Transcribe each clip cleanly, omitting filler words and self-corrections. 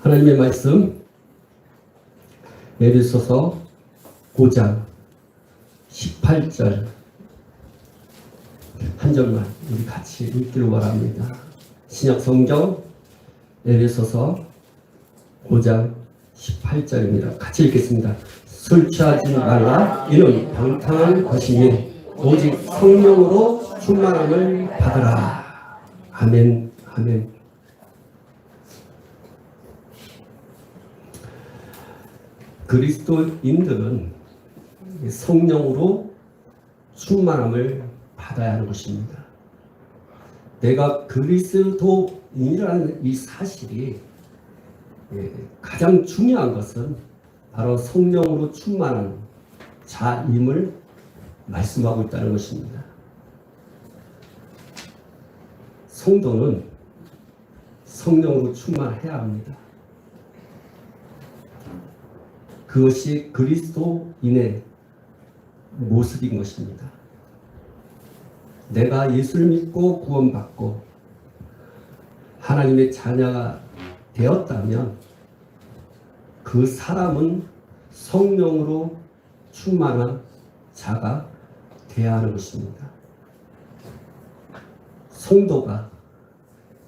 하나님의 말씀 에베소서 5장 18절 한 절만 우리 같이 읽기를 바랍니다. 신약 성경 에베소서 5장 18절입니다. 같이 읽겠습니다. 술 취하지 말라. 이는 방탕한 것이니 오직 성령으로 충만함을 받으라. 아멘. 아멘. 그리스도인들은 성령으로 충만함을 받아야 하는 것입니다. 내가 그리스도인이라는 이 사실이 가장 중요한 것은 바로 성령으로 충만한 자임을 말씀하고 있다는 것입니다. 성도는 성령으로 충만해야 합니다. 그것이 그리스도인의 모습인 것입니다. 내가 예수를 믿고 구원받고 하나님의 자녀가 되었다면 그 사람은 성령으로 충만한 자가 되어야 하는 것입니다. 성도가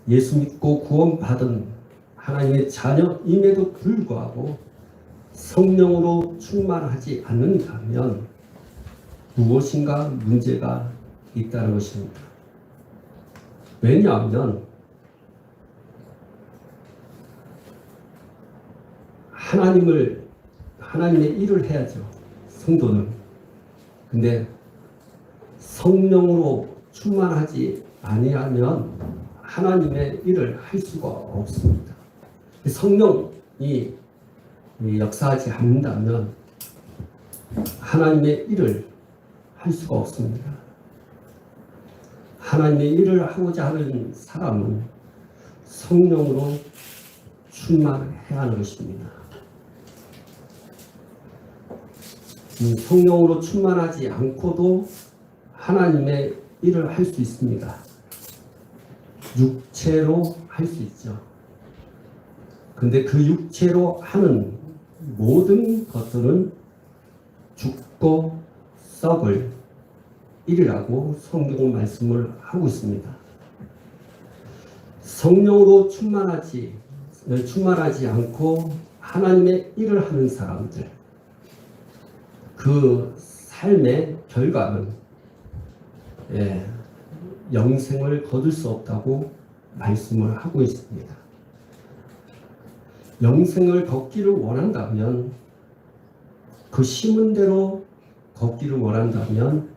예수 믿고 구원받은 하나님의 자녀임에도 불구하고 성령으로 충만하지 않는다면 무엇인가 문제가 있다는 것입니다. 왜냐하면 하나님의 일을 해야죠. 성도는. 근데 성령으로 충만하지 아니하면 하나님의 일을 할 수가 없습니다. 성령이 역사하지 않는다면 하나님의 일을 할 수가 없습니다. 하나님의 일을 하고자 하는 사람은 성령으로 충만해야 하는 것입니다. 성령으로 충만하지 않고도 하나님의 일을 할 수 있습니다. 육체로 할 수 있죠. 근데 그 육체로 하는 모든 것들은 죽고 썩을 일이라고 성경은 말씀을 하고 있습니다. 성령으로 충만하지 않고 하나님의 일을 하는 사람들, 그 삶의 결과는 영생을 거둘 수 없다고 말씀을 하고 있습니다. 영생을 걷기를 원한다면, 그 심은 대로 걷기를 원한다면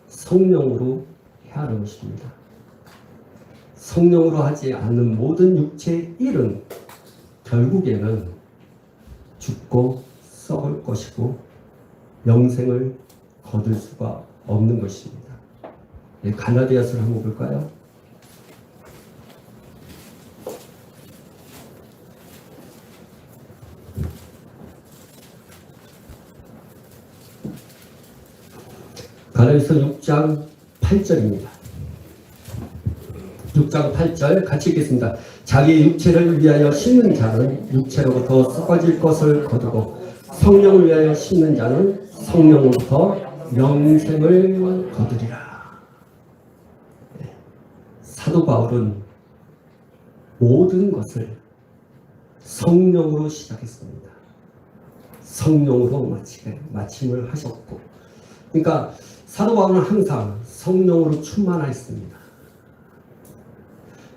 성령으로 해야 하는 것입니다. 성령으로 하지 않는 모든 육체의 일은 결국에는 죽고 썩을 것이고 영생을 거둘 수가 없는 것입니다. 갈라디아서를 한번 볼까요? 갈라디아서 6장 8절입니다. 6장 8절 같이 읽겠습니다. 자기 육체를 위하여 심는 자는 육체로부터 썩어질 것을 거두고 성령을 위하여 심는 자는 성령으로부터 영생을 거두리라. 사도 바울은 모든 것을 성령으로 시작했습니다. 성령으로 마침을 하셨고, 그러니까 사도 바울은 항상 성령으로 충만했습니다.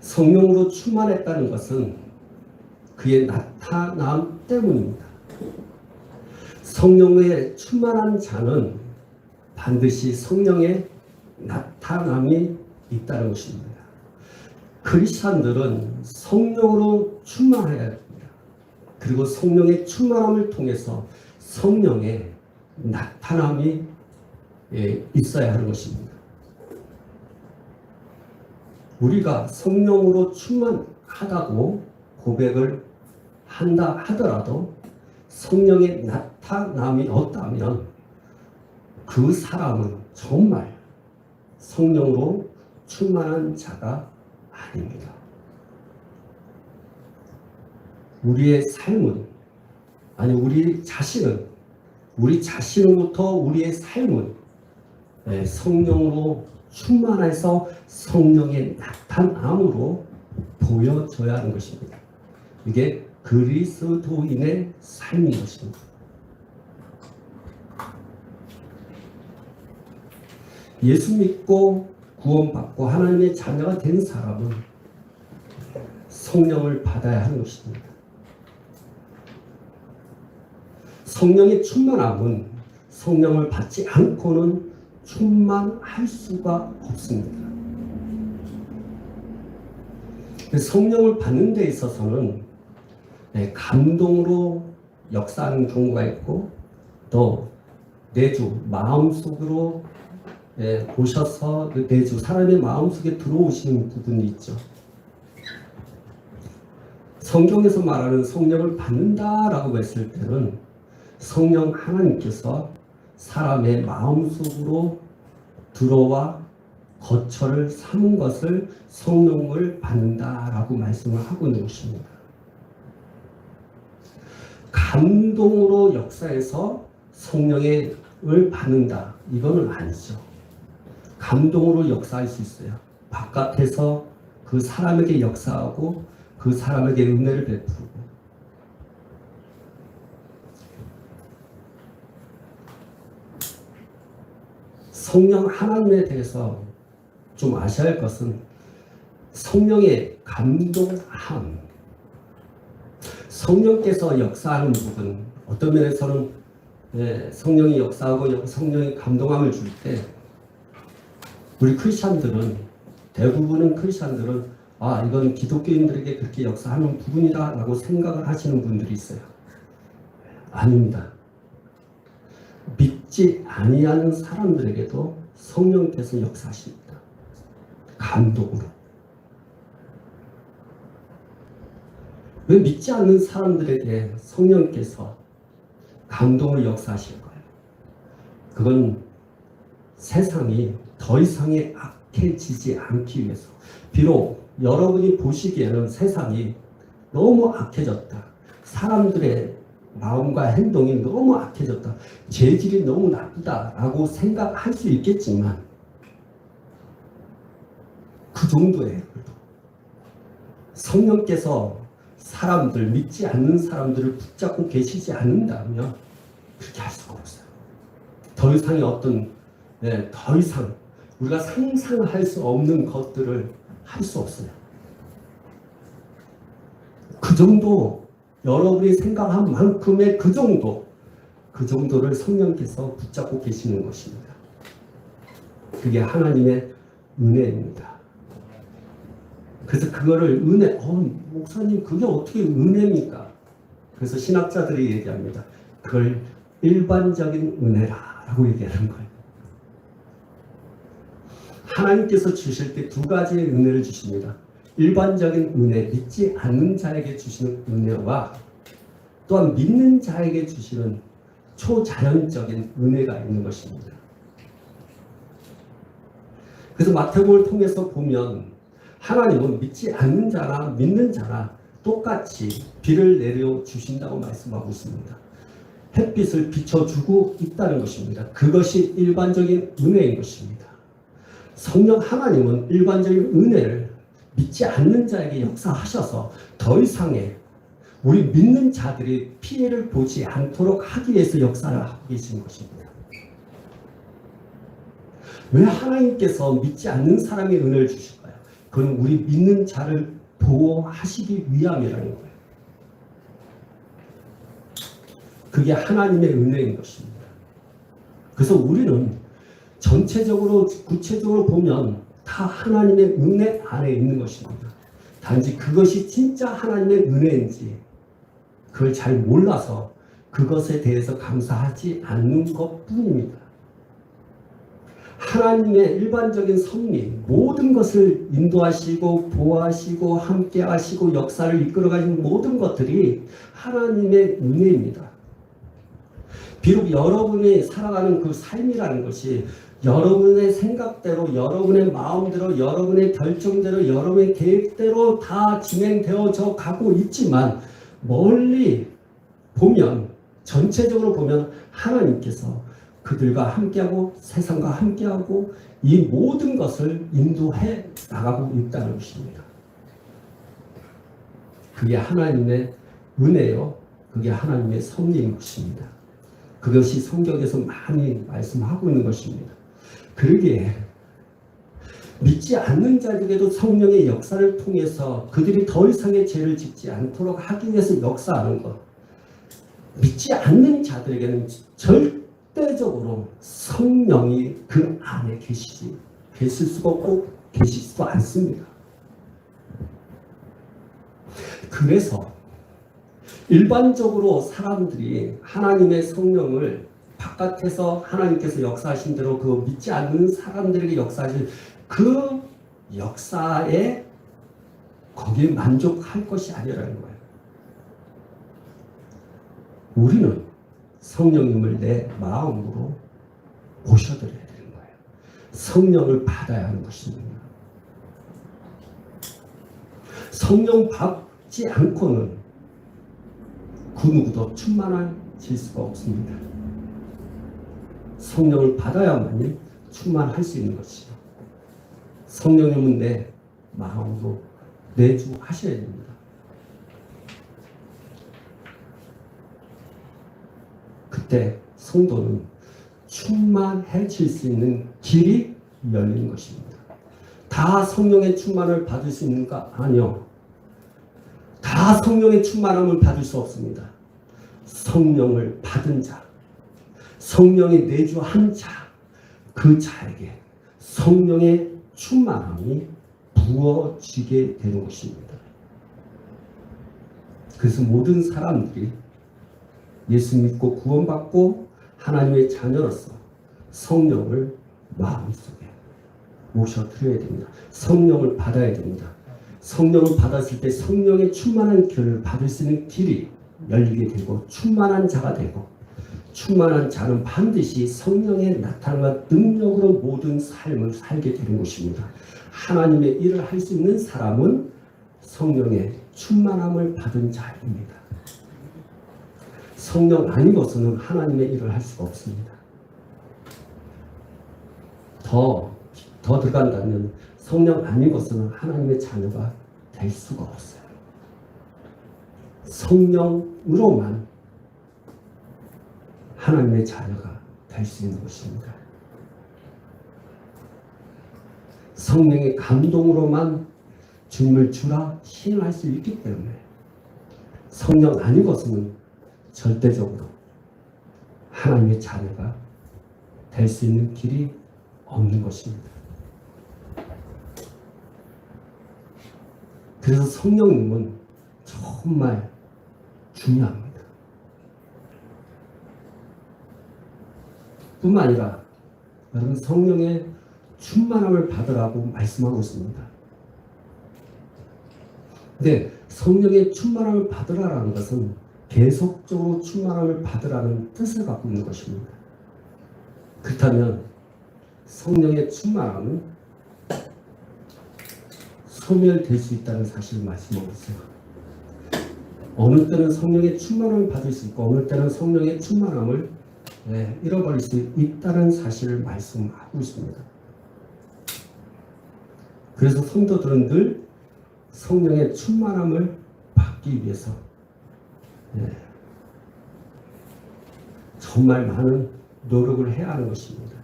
성령으로 충만했다는 것은 그의 나타남 때문입니다. 성령에 충만한 자는 반드시 성령의 나타남이 있다는 것입니다. 크리스찬들은 성령으로 충만해야 합니다. 그리고 성령의 충만함을 통해서 성령의 나타남이 있어야 하는 것입니다. 우리가 성령으로 충만하다고 고백을 한다 하더라도 성령의 나타남이 없다면 그 사람은 정말 성령으로 충만한 자가 아닙니다. 우리의 삶은, 아니 우리 자신으로부터 우리의 삶은 성령으로 충만해서 성령의 나타남으로 보여져야 하는 것입니다. 이게 그리스도인의 삶인 것입니다. 예수 믿고 구원받고 하나님의 자녀가 된 사람은 성령을 받아야 하는 것입니다. 성령의 충만함은 성령을 받지 않고는 충만할 수가 없습니다. 성령을 받는 데 있어서는 감동으로 역사하는 경우가 있고, 또 내주 마음속으로 오셔서 내주 사람의 마음속에 들어오시는 부분이 있죠. 성경에서 말하는 성령을 받는다라고 했을 때는 성령 하나님께서 사람의 마음속으로 들어와 거처를 삼은 것을 성령을 받는다라고 말씀을 하고 있는 것입니다. 감동으로 역사해서 성령을 받는다, 이거는 아니죠. 감동으로 역사할 수 있어요. 바깥에서 그 사람에게 역사하고 그 사람에게 은혜를 베푸고. 성령 하나님에 대해서 좀 아셔야 할 것은 성령의 감동함, 성령께서 역사하는 부분, 어떤 면에서는 성령이 역사하고 성령이 감동함을 줄 때 우리 크리스찬들은, 대부분은 크리스찬들은 이건 기독교인들에게 그렇게 역사하는 부분이다 라고 생각을 하시는 분들이 있어요. 아닙니다. 믿지 아니하는 사람들에게도 성령께서 역사하십니다. 감동으로. 왜 믿지 않는 사람들에게 성령께서 감동으로 역사하실까요? 그건 세상이 더 이상의 악해지지 않기 위해서. 비록 여러분이 보시기에는 세상이 너무 악해졌다, 사람들의 마음과 행동이 너무 악해졌다, 재질이 너무 나쁘다라고 생각할 수 있겠지만 그 정도예요. 성령께서 사람들, 믿지 않는 사람들을 붙잡고 계시지 않는다면 그렇게 할 수가 없어요. 더 이상의 더 이상 우리가 상상할 수 없는 것들을 할 수 없어요. 그 정도, 여러분이 생각한 만큼의 그 정도를 성령께서 붙잡고 계시는 것입니다. 그게 하나님의 은혜입니다. 그래서 그거를 목사님 그게 어떻게 은혜입니까? 그래서 신학자들이 얘기합니다. 그걸 일반적인 은혜라고 얘기하는 거예요. 하나님께서 주실 때 두 가지의 은혜를 주십니다. 일반적인 은혜, 믿지 않는 자에게 주시는 은혜와 또한 믿는 자에게 주시는 초자연적인 은혜가 있는 것입니다. 그래서 마태복음을 통해서 보면 하나님은 믿지 않는 자나 믿는 자나 똑같이 비를 내려 주신다고 말씀하고 있습니다. 햇빛을 비춰주고 있다는 것입니다. 그것이 일반적인 은혜인 것입니다. 성령 하나님은 일반적인 은혜를 믿지 않는 자에게 역사하셔서 더 이상의 우리 믿는 자들이 피해를 보지 않도록 하기 위해서 역사를 하고 계신 것입니다. 왜 하나님께서 믿지 않는 사람의 은혜를 주실까요? 그건 우리 믿는 자를 보호하시기 위함이라는 거예요. 그게 하나님의 은혜인 것입니다. 그래서 우리는 전체적으로, 구체적으로 보면 다 하나님의 은혜 안에 있는 것입니다. 단지 그것이 진짜 하나님의 은혜인지 그걸 잘 몰라서 그것에 대해서 감사하지 않는 것뿐입니다. 하나님의 일반적인 섭리, 모든 것을 인도하시고 보호하시고 함께하시고 역사를 이끌어가신 모든 것들이 하나님의 은혜입니다. 비록 여러분이 살아가는 그 삶이라는 것이 여러분의 생각대로, 여러분의 마음대로, 여러분의 결정대로, 여러분의 계획대로 다 진행되어져 가고 있지만 멀리 보면, 전체적으로 보면 하나님께서 그들과 함께하고 세상과 함께하고 이 모든 것을 인도해 나가고 있다는 것입니다. 그게 하나님의 은혜요. 그게 하나님의 섭리인 것입니다. 그것이 성경에서 많이 말씀하고 있는 것입니다. 그러기에 믿지 않는 자들에게도 성령의 역사를 통해서 그들이 더 이상의 죄를 짓지 않도록 하기 위해서 역사하는 것. 믿지 않는 자들에게는 절대적으로 성령이 그 안에 계실 수가 없고 계시지도 않습니다. 그래서 일반적으로 사람들이 하나님의 성령을 바깥에서 하나님께서 역사하신 대로 그 믿지 않는 사람들에게 역사하신 그 역사에 거기에 만족할 것이 아니라는 거예요. 우리는 성령님을 내 마음으로 모셔드려야 되는 거예요. 성령을 받아야 하는 것입니다. 성령 받지 않고는 그 누구도 충만해질 수가 없습니다. 성령을 받아야만이 충만할 수 있는 것이죠. 성령님은 내 마음으로 내주하셔야 됩니다. 그때 성도는 충만해질 수 있는 길이 열리는 것입니다. 다 성령의 충만을 받을 수 있는가? 아니요. 다 성령의 충만함을 받을 수 없습니다. 성령을 받은 자, 성령이 내주한 자, 그 자에게 성령의 충만함이 부어지게 되는 것입니다. 그래서 모든 사람들이 예수 믿고 구원받고 하나님의 자녀로서 성령을 마음속에 모셔드려야 됩니다. 성령을 받아야 됩니다. 성령을 받았을 때 성령의 충만한 길을 받을 수 있는 길이 열리게 되고 충만한 자가 되고, 충만한 자는 반드시 성령의 나타남과 능력으로 모든 삶을 살게 되는 것입니다. 하나님의 일을 할 수 있는 사람은 성령의 충만함을 받은 자입니다. 성령 아니고서는 하나님의 일을 할 수가 없습니다. 더 들어간다면 성령 아니고서는 하나님의 자녀가 될 수가 없어요. 성령으로만 하나님의 자녀가 될 수 있는 것입니다. 성령의 감동으로만 주님을 주라 시인할 수 있기 때문에 성령 아니고서는 절대적으로 하나님의 자녀가 될 수 있는 길이 없는 것입니다. 그래서 성령님은 정말 중요합니다. 뿐만 아니라 여러분 성령의 충만함을 받으라고 말씀하고 있습니다. 근데 성령의 충만함을 받으라는 것은 계속적으로 충만함을 받으라는 뜻을 갖고 있는 것입니다. 그렇다면 성령의 충만함은 소멸될 수 있다는 사실을 말씀하고 있어요. 어느 때는 성령의 충만함을 받을 수 있고 어느 때는 성령의 충만함을 잃어버릴 수 있다는 사실을 말씀하고 있습니다. 그래서 성도들은 늘 성령의 충만함을 받기 위해서 정말 많은 노력을 해야 하는 것입니다.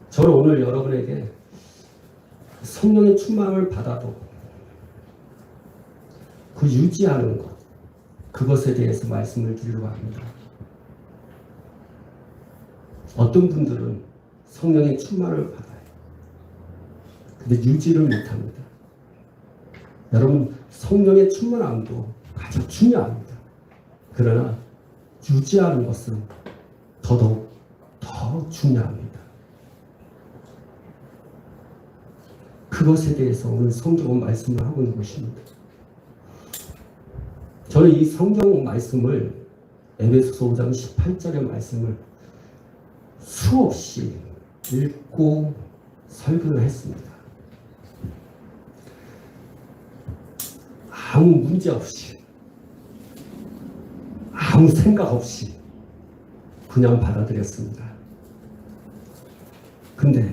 저는 오늘 여러분에게 성령의 충만함을 받아도 그 유지하는 것, 그것에 대해서 말씀을 드리려고 합니다. 어떤 분들은 성령의 충만을 받아요. 근데 유지를 못합니다. 여러분, 성령의 충만함도 가장 중요합니다. 그러나 유지하는 것은 더더욱 더 중요합니다. 그것에 대해서 오늘 성경은 말씀을 하고 있는 것입니다. 저는 이 성경 말씀을 에베소서 5장 18절의 말씀을 수없이 읽고 설교를 했습니다. 아무 문제 없이, 아무 생각 없이 그냥 받아들였습니다. 근데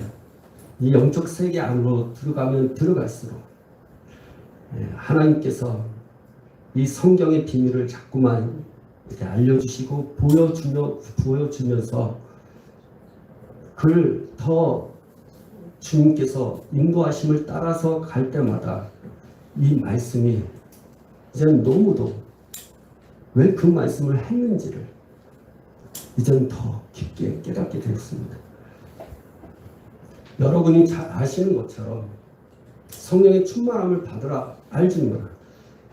이 영적 세계 안으로 들어가면 들어갈수록 하나님께서 이 성경의 비밀을 자꾸만 이렇게 알려주시고 보여주면서 그걸 더 주님께서 인도하심을 따라서 갈 때마다 이 말씀이 이제는 너무도 왜 그 말씀을 했는지를 이제는 더 깊게 깨닫게 되었습니다. 여러분이 잘 아시는 것처럼 성령의 충만함을 받으라 알지만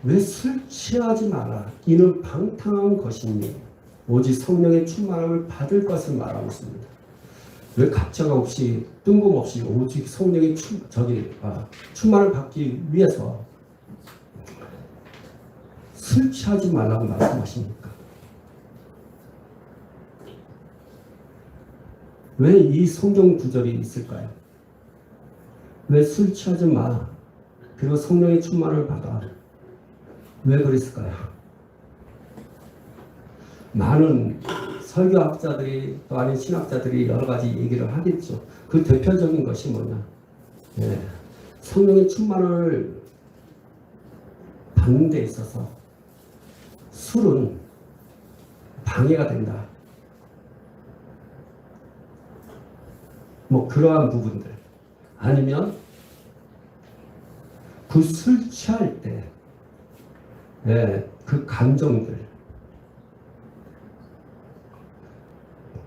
왜 술 취하지 마라 이는 방탕한 것이니 오직 성령의 충만함을 받을 것을 말하고 있습니다. 왜 갑자기 없이 뜬금없이 오직 성령의 충만을 받기 위해서 술 취하지 말라고 말씀하십니까? 왜 이 성경 구절이 있을까요? 왜 술 취하지 마 그리고 성령의 충만을 받아 왜 그랬을까요? 많은 설교학자들이 또 아닌 신학자들이 여러 가지 얘기를 하겠죠. 그 대표적인 것이 뭐냐? 성령의 충만을 받는 데 있어서 술은 방해가 된다. 뭐 그러한 부분들 아니면 그 술 취할 때 그 감정들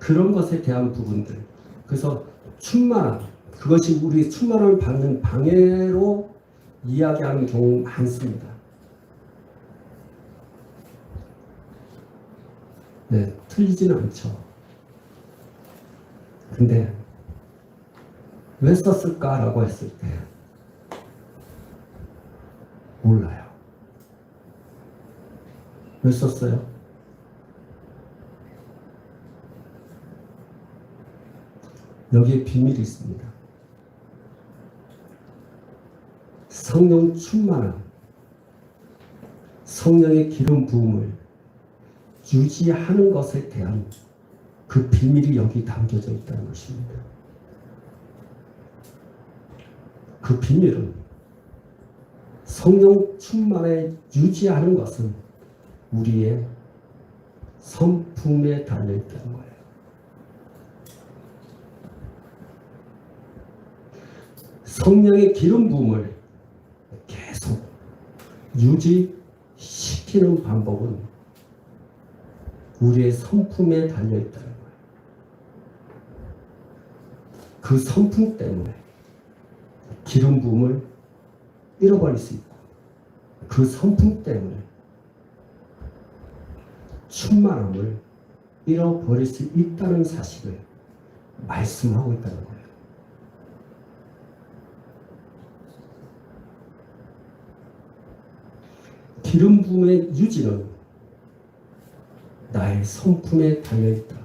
그런 것에 대한 부분들 그래서 충만함 그것이 우리 충만함을 받는 방해로 이야기하는 경우 많습니다. 틀리지는 않죠. 근데 왜 썼을까라고 했을 때 몰라요. 왜 썼어요? 여기에 비밀이 있습니다. 성령 충만함, 성령의 기름 부음을 유지하는 것에 대한 그 비밀이 여기 담겨져 있다는 것입니다. 그 비밀은 성령 충만에 유지하는 것은 우리의 성품에 달려있다는 거예요. 성령의 기름 부음을 계속 유지시키는 방법은 우리의 성품에 달려있다는 거예요. 그 성품 때문에 기름 부음을 잃어버릴 수 있고 그 성품 때문에 충만함을 잃어버릴 수 있다는 사실을 말씀하고 있다는 거예요. 기름 부음의 유지는 나의 성품에 달려있다.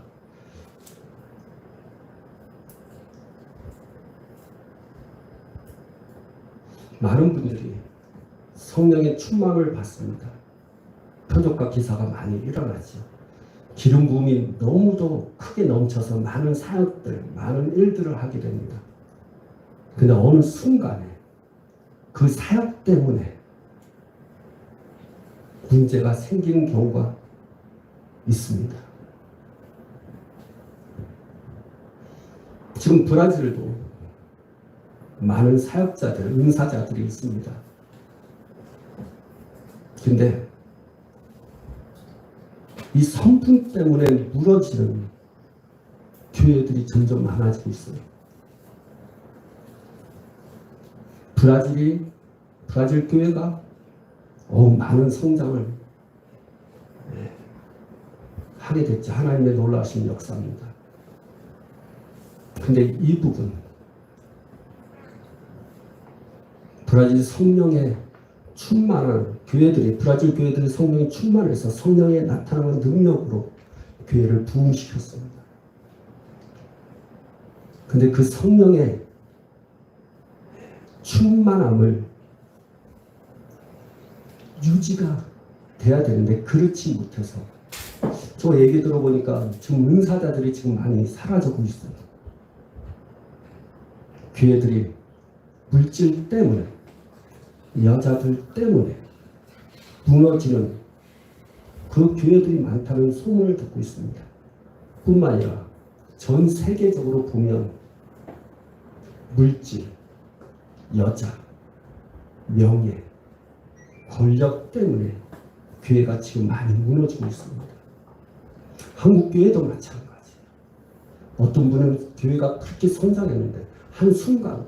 많은 분들이 성령의 충만을 받습니다. 표적과 기사가 많이 일어나죠. 기름 부음이 너무도 크게 넘쳐서 많은 사역들, 많은 일들을 하게 됩니다. 근데 어느 순간에 그 사역 때문에 문제가 생기는 경우가 있습니다. 지금 브라질도 많은 사역자들, 은사자들이 있습니다. 근데 이 성품 때문에 무너지는 교회들이 점점 많아지고 있어요. 브라질 교회가 많은 성장을 하게 됐죠. 하나님의 놀라우신 역사입니다. 근데 이 부분 브라질 성령의 충만한 교회들이 브라질 교회들이 성령이 충만해서 성령의 나타나는 능력으로 교회를 부흥시켰습니다. 근데 그 성령의 충만함을 유지가 돼야 되는데 그렇지 못해서 저 얘기 들어보니까 지금 은사자들이 지금 많이 사라지고 있어요. 교회들이 물질 때문에, 여자들 때문에 무너지는 그 교회들이 많다는 소문을 듣고 있습니다. 뿐만 아니라 전 세계적으로 보면 물질, 여자, 명예, 권력 때문에 교회가 지금 많이 무너지고 있습니다. 한국 교회도 마찬가지예요. 어떤 분은 교회가 그렇게 성장했는데 한순간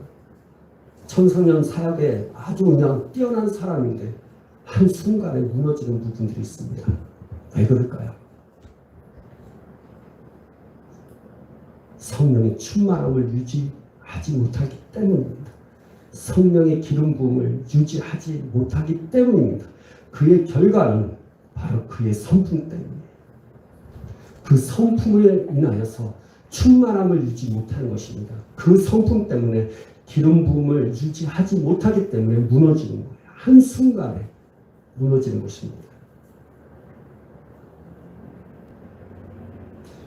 청소년 사역에 아주 그냥 뛰어난 사람인데 한순간에 무너지는 부분들이 있습니다. 왜 그럴까요? 성령의 충만함을 유지하지 못하기 때문입니다. 성령의 기름 부음을 유지하지 못하기 때문입니다. 그의 결과는 바로 그의 성품 때문이에요. 그 성품에 인하여서 충만함을 유지 못하는 것입니다. 그 성품 때문에 기름 부음을 유지하지 못하기 때문에 무너지는 거예요. 한순간에 무너지는 것입니다.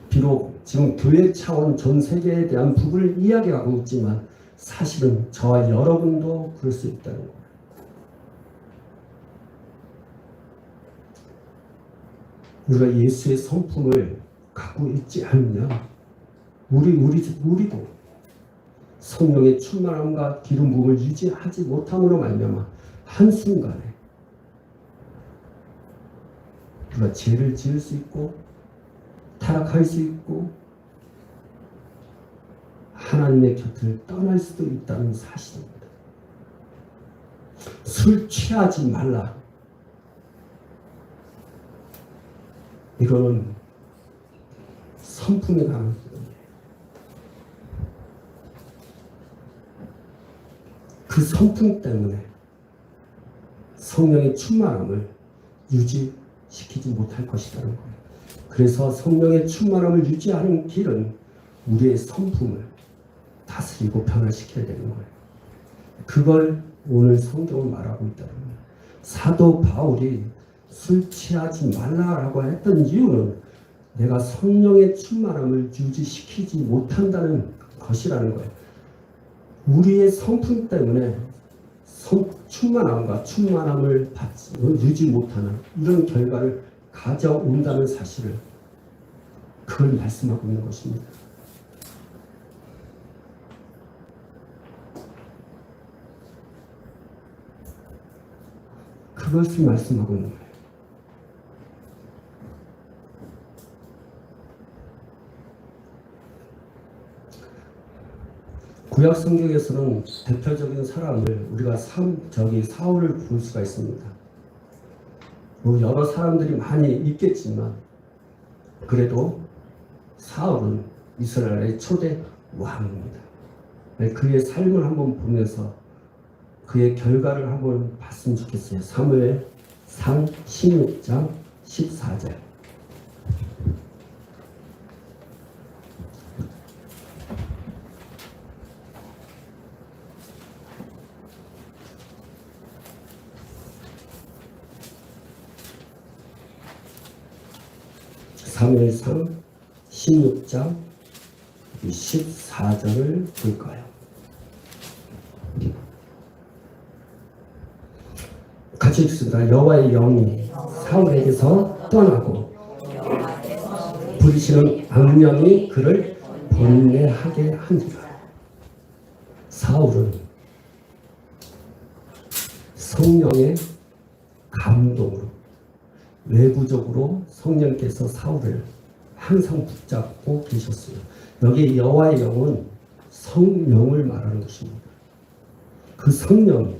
비록 지금 교회 차원 전 세계에 대한 부분을 이야기하고 있지만 사실은 저와 여러분도 그럴 수 있다는 거예요. 우리가 예수의 성품을 갖고 있지 않으면 우리도 성령의 충만함과 기름 부음을 유지하지 못함으로 말미암아 한순간에 우리가 죄를 지을 수 있고 타락할 수 있고 하나님의 곁을 떠날 수도 있다는 사실입니다. 술 취하지 말라. 이거는 성품에 관한 거예요. 그 성품 때문에 성령의 충만함을 유지시키지 못할 것이라는 거예요. 그래서 성령의 충만함을 유지하는 길은 우리의 성품을 다스리고 변화시켜야 되는 거예요. 그걸 오늘 성경은 말하고 있다는 거예요. 사도 바울이 술 취하지 말라라고 했던 이유는 내가 성령의 충만함을 유지시키지 못한다는 것이라는 거예요. 우리의 성품 때문에 충만함을 유지 못하는 이런 결과를 가져온다는 사실을 그걸 말씀하고 있는 것입니다. 그것을 말씀하고 있는 거예요. 구약 성경에서는 대표적인 사람을 우리가 사울을 볼 수가 있습니다. 여러 사람들이 많이 있겠지만 그래도 사울은 이스라엘의 초대 왕입니다. 그의 삶을 한번 보면서 그의 결과를 한번 봤으면 좋겠어요. 사무엘상 16장 14절. 사무엘상 16장 14절을 볼까요? 같이 읽습니다. 여호와의 영이 사울에게서 떠나고 부리시는 악령이 그를 번뇌하게 하니라. 사울은 성령의 감동으로 외부적으로 성령께서 사울을 항상 붙잡고 계셨어요. 여기 여호와의 영은 성령을 말하는 것입니다. 그 성령이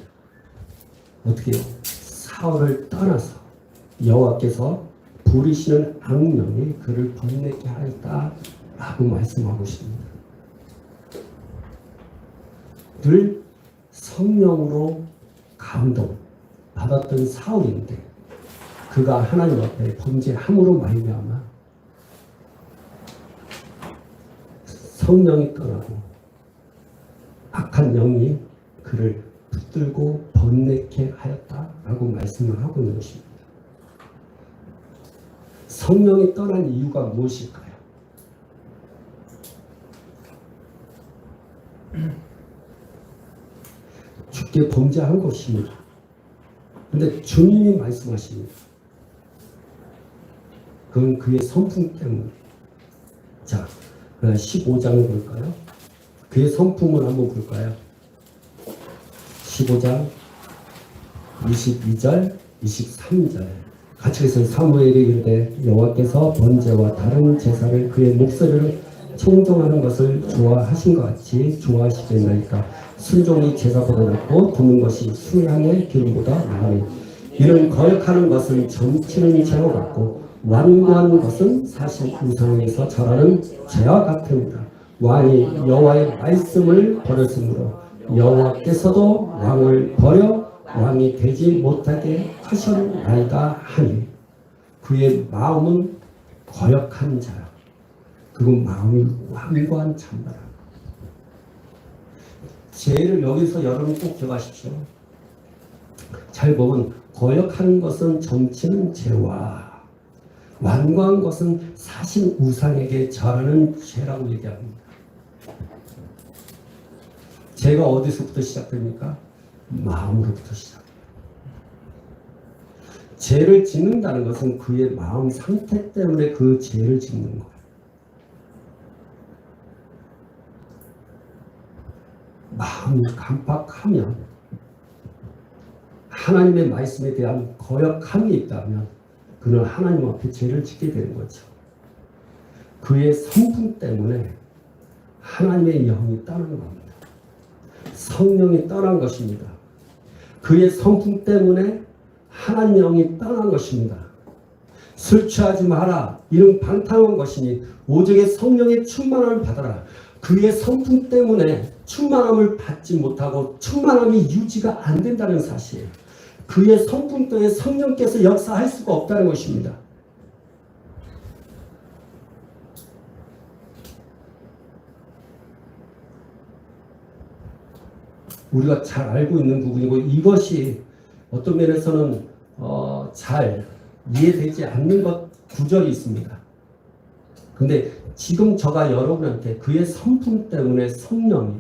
어떻게 사울을 떠나서 여호와께서 부리시는 악령이 그를 번뇌케 하였다라고 말씀하고 있습니다. 늘 성령으로 감동 받았던 사울인데 그가 하나님 앞에 범죄함으로 말미암아 성령이 떠나고 악한 영이 그를 붙들고 번뇌케 하였다라고 라고 말씀을 하고 있는 것입니다. 성령이 떠난 이유가 무엇일까요? 주께 범죄한 것입니다. 근데 주님이 말씀하십니다. 그건 그의 성품 때문에. 자, 15장을 볼까요? 그의 성품을 한번 볼까요? 15장 22절, 23절. 같이 해서 사무엘이 이르되 여호와께서 번제와 다른 제사를 그의 목소리를 청종하는 것을 좋아하신 것 같이 좋아하시겠나이까. 순종이 제사보다 낫고 듣는 것이 수양의 기름보다 나으니 이는 거역하는 것은 점치는 죄와 같고 완고한 것은 사실 우상에서 절하는 죄와 같습니다. 왕이 여호와의 말씀을 버렸으므로 여호와께서도 왕을 버려 왕이 되지 못하게 하셨나이다 하니 그의 마음은 거역한 자라. 그건 마음이 완고한 참바라. 죄를 여기서 여러분 꼭 기억하십시오. 잘 보면 거역하는 것은 점치는 죄와 완고한 것은 사신 우상에게 절하는 죄라고 얘기합니다. 죄가 어디서부터 시작됩니까? 마음으로부터 시작해요. 죄를 짓는다는 것은 그의 마음 상태 때문에 그 죄를 짓는 거예요. 마음이 강박하면 하나님의 말씀에 대한 거역함이 있다면 그는 하나님 앞에 죄를 짓게 되는 거죠. 그의 성품 때문에 하나님의 영이 떠난 겁니다. 성령이 떠난 것입니다. 그의 성품 때문에 하나님의 영이 떠난 것입니다. 술 취하지 마라. 이는 방탕한 것이니 오직의 성령의 충만함을 받아라. 그의 성품 때문에 충만함을 받지 못하고 충만함이 유지가 안 된다는 사실. 그의 성품 때문에 성령께서 역사할 수가 없다는 것입니다. 우리가 잘 알고 있는 부분이고 이것이 어떤 면에서는 잘 이해되지 않는 것 구절이 있습니다. 근데 지금 저가 여러분한테 그의 성품 때문에 성령이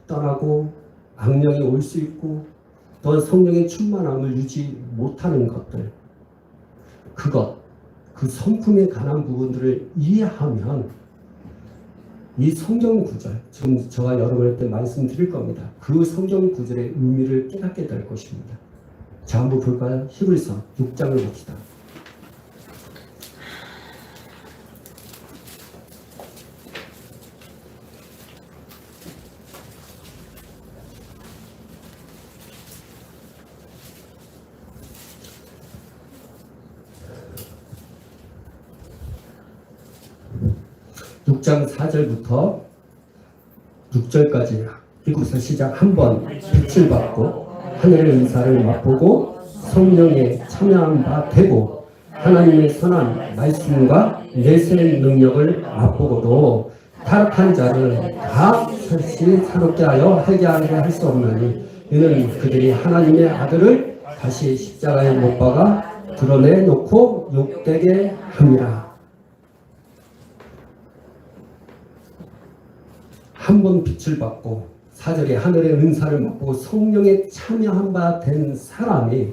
떠나고 악령이 올 수 있고 또한 성령의 충만함을 유지 못하는 것들, 그 성품에 관한 부분들을 이해하면 이 성경 구절, 지금 제가 여러분한테 말씀드릴 겁니다. 그 성경 구절의 의미를 깨닫게 될 것입니다. 자, 한번 볼까요? 히브리서 6장을 봅시다. 6장 4절부터 6절까지 읽고서 시작. 한번 빛을 받고 하늘의 은사를 맛보고 성령에 참여한 바 되고 하나님의 선한 말씀과 내세의 능력을 맛보고도 타락한 자를 다 설시 사롭게 하여 회개하게 할 수 없나니 이는 그들이 하나님의 아들을 다시 십자가에 못 박아 드러내놓고 욕되게 합니다. 한 번 빛을 받고 4절에 하늘의 은사를 맛보고 성령에 참여한 바 된 사람이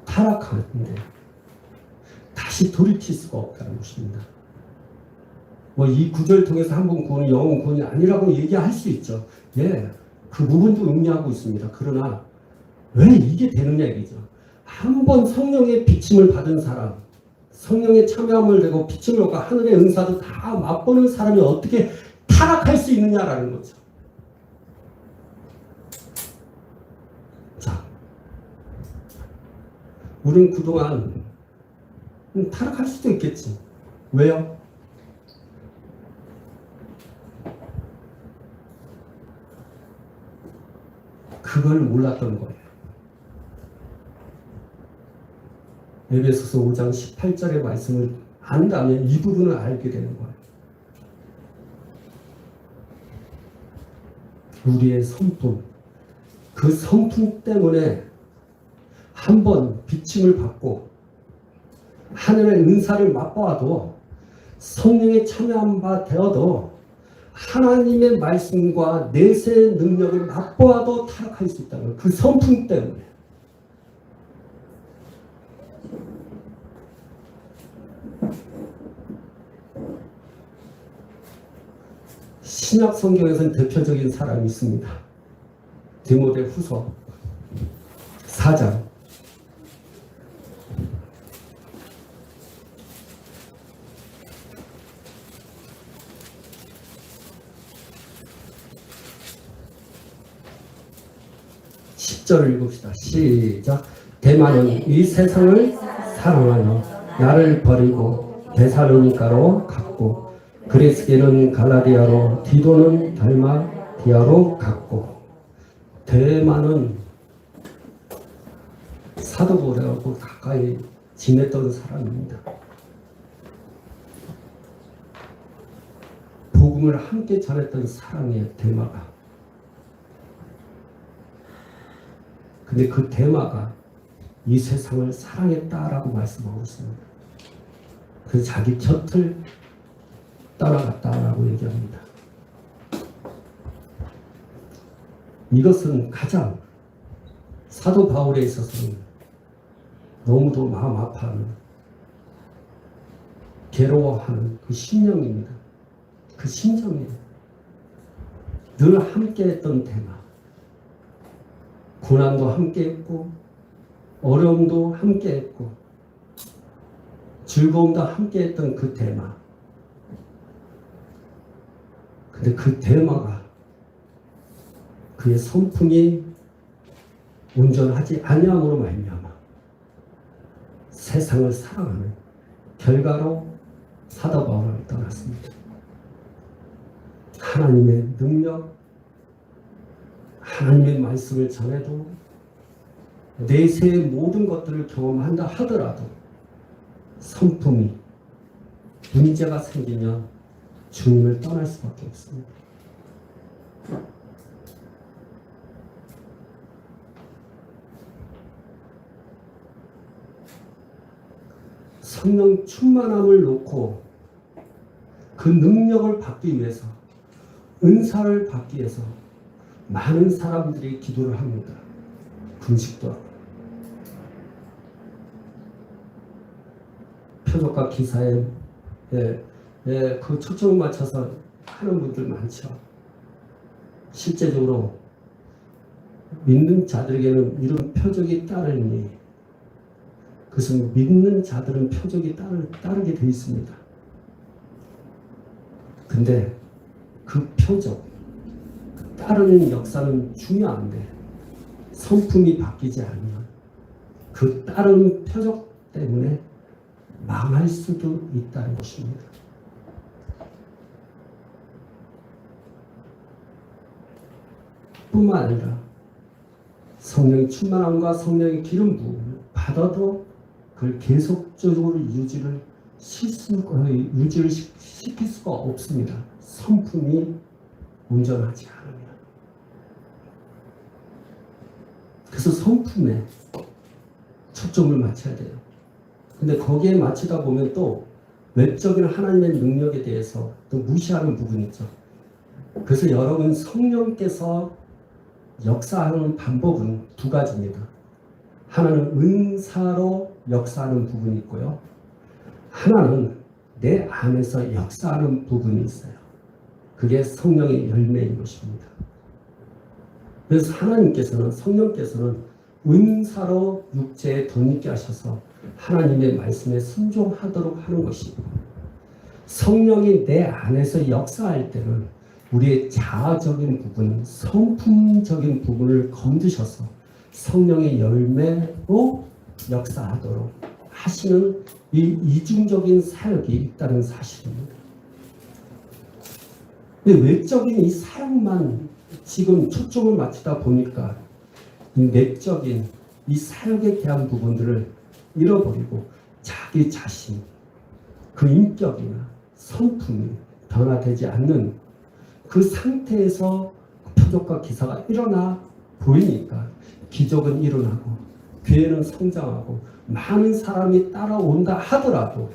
타락하는데 다시 돌이킬 수가 없다는 것입니다. 이 구절 통해서 한 번 구원은 영원 구원이 아니라고 얘기할 수 있죠. 예, 그 부분도 의미하고 있습니다. 그러나 왜 이게 되느냐 이거죠. 한 번 성령의 비침을 받은 사람, 성령의 참여함을 되고 비침을 얻고 하늘의 은사도 다 맛보는 사람이 어떻게 타락할 수 있느냐라는 거죠. 자, 우리는 그동안 타락할 수도 있겠지. 왜요? 그걸 몰랐던 거예요. 에베소서 5장 18절의 말씀을 안다면 이 부분을 알게 되는 거예요. 우리의 성품, 그 성품 때문에 한 번 비침을 받고 하늘의 은사를 맛보아도 성령에 참여한 바 되어도 하나님의 말씀과 내세의 능력을 맛보아도 타락할 수 있다는 그 성품 때문에. 신약 성경에서는 대표적인 사람이 있습니다. 디모데 후서 4장 10절을 읽읍시다. 시작. 대만은 이 세상을 사랑하여 나를 버리고 데살로니가로 갔고 그레스게는 갈라디아로 디도는 달마디아로 갔고. 대만은 사도 바울하고 가까이 지냈던 사람입니다. 복음을 함께 전했던 사람이에요. 대마가. 근데 그 대마가 이 세상을 사랑했다라고 말씀하고 있습니다. 그래서 자기 곁을 따라갔다라고 얘기합니다. 이것은 가장 사도 바울에 있어서는 너무도 마음 아파하는, 괴로워하는 그 심령입니다. 그 심정이에요. 늘 함께했던 대마. 고난도 함께했고 어려움도 함께했고 즐거움도 함께했던 그 대마. 근데 그 대마가 그의 성품이 온전하지 아니함으로 말미암아 세상을 사랑하는 결과로 사도 바울을 떠났습니다. 하나님의 능력, 하나님의 말씀을 전해도 내세의 모든 것들을 경험한다 하더라도 성품이 문제가 생기면 주님을 떠날 수밖에 없습니다. 성령 충만함을 놓고 그 능력을 받기 위해서, 은사를 받기 위해서 많은 사람들이 기도를 합니다. 금식도 하고. 표적과 기사에 그 초점을 맞춰서 하는 분들 많죠. 실제적으로 믿는 자들에게는 이런 표적이 따르니 그것은 믿는 자들은 표적이 따르게 되어 있습니다. 근데 그 표적, 따르는 역사는 중요한데 성품이 바뀌지 않으면 그 따르는 표적 때문에 망할 수도 있다는 것입니다. 뿐만 아니라 성령의 충만함과 성령의 기름 부음을 받아도 그걸 계속적으로 유지를 시킬 수가 없습니다. 성품이 온전하지 않으면. 그래서 성품에 초점을 맞춰야 돼요. 근데 거기에 맞추다 보면 또 외적인 하나님의 능력에 대해서 또 무시하는 부분이 있죠. 그래서 여러분 성령께서 역사하는 방법은 두 가지입니다. 하나는 은사로 역사하는 부분이 있고요. 하나는 내 안에서 역사하는 부분이 있어요. 그게 성령의 열매인 것입니다. 그래서 하나님께서는, 성령께서는 은사로 육체에 덧입게 하셔서 하나님의 말씀에 순종하도록 하는 것이고, 성령이 내 안에서 역사할 때는 우리의 자아적인 부분, 성품적인 부분을 건드셔서 성령의 열매로 역사하도록 하시는 이 이중적인 사역이 있다는 사실입니다. 근데 외적인 이 사역만 지금 초점을 맞추다 보니까 이 내적인 이 사역에 대한 부분들을 잃어버리고 자기 자신, 그 인격이나 성품이 변화되지 않는 그 상태에서 표적과 기사가 일어나 보이니까 기적은 일어나고 교회는 성장하고 많은 사람이 따라온다 하더라도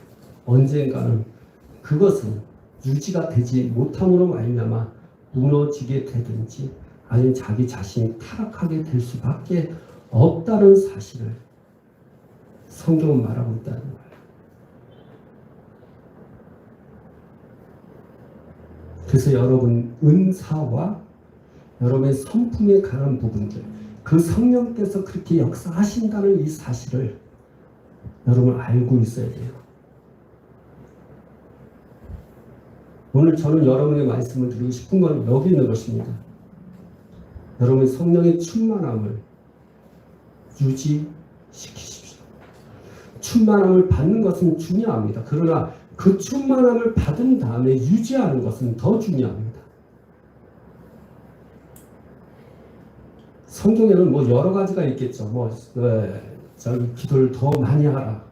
언젠가는 그것은 유지가 되지 못함으로 말미암아 무너지게 되든지 아니면 자기 자신이 타락하게 될 수밖에 없다는 사실을 성경은 말하고 있다는 거예요. 그래서 여러분 은사와 여러분의 성품에 관한 부분들, 그 성령께서 그렇게 역사하신다는 이 사실을 여러분 알고 있어야 돼요. 오늘 저는 여러분의 말씀을 드리고 싶은 건 여기 있는 것입니다. 여러분의 성령의 충만함을 유지시키십시오. 충만함을 받는 것은 중요합니다. 그러나 그 충만함을 받은 다음에 유지하는 것은 더 중요합니다. 성경에는 뭐 여러 가지가 있겠죠. 저기 기도를 더 많이 하라.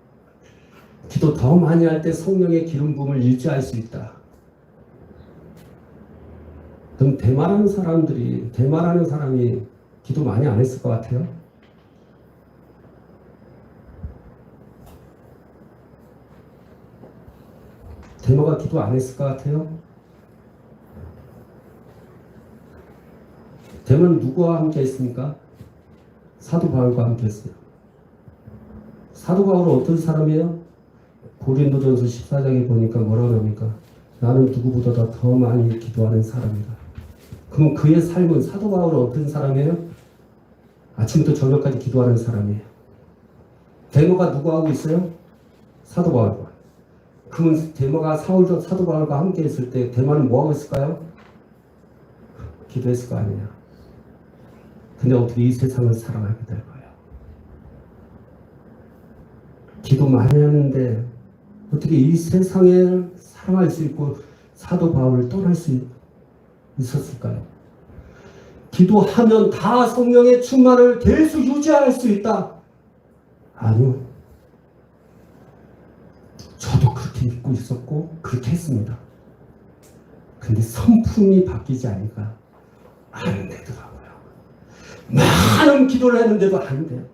기도 더 많이 할 때 성령의 기름 부음을 유지할 수 있다. 그럼 대말하는 사람이 기도 많이 안 했을 것 같아요? 대마가 기도 안 했을 것 같아요? 대마는 누구와 함께 했습니까? 사도 바울과 함께 했어요. 사도 바울은 어떤 사람이에요? 고린도전서 14장에 보니까 뭐라고 합니까? 나는 누구보다 더 많이 기도하는 사람이다. 그럼 그의 삶은, 사도 바울은 어떤 사람이에요? 아침부터 저녁까지 기도하는 사람이에요. 데모가 누구하고 있어요? 사도 바울과. 그러면 데모가 사도 바울과 함께 했을 때 데모는 뭐하고 있을까요? 기도했을 거 아니냐. 근데 어떻게 이 세상을 살아가게 될 거예요? 기도 많이 하는데 어떻게 이 세상을 살아갈 수 있고 사도 바울을 떠날 수 있었을까요? 기도하면 다 성령의 충만을 계속 유지할 수 있다. 아니요. 저도 그렇게 믿고 있었고 그렇게 했습니다. 근데 성품이 바뀌지 않으니까 안 되더라고요. 많은 기도를 했는데도 안 돼요.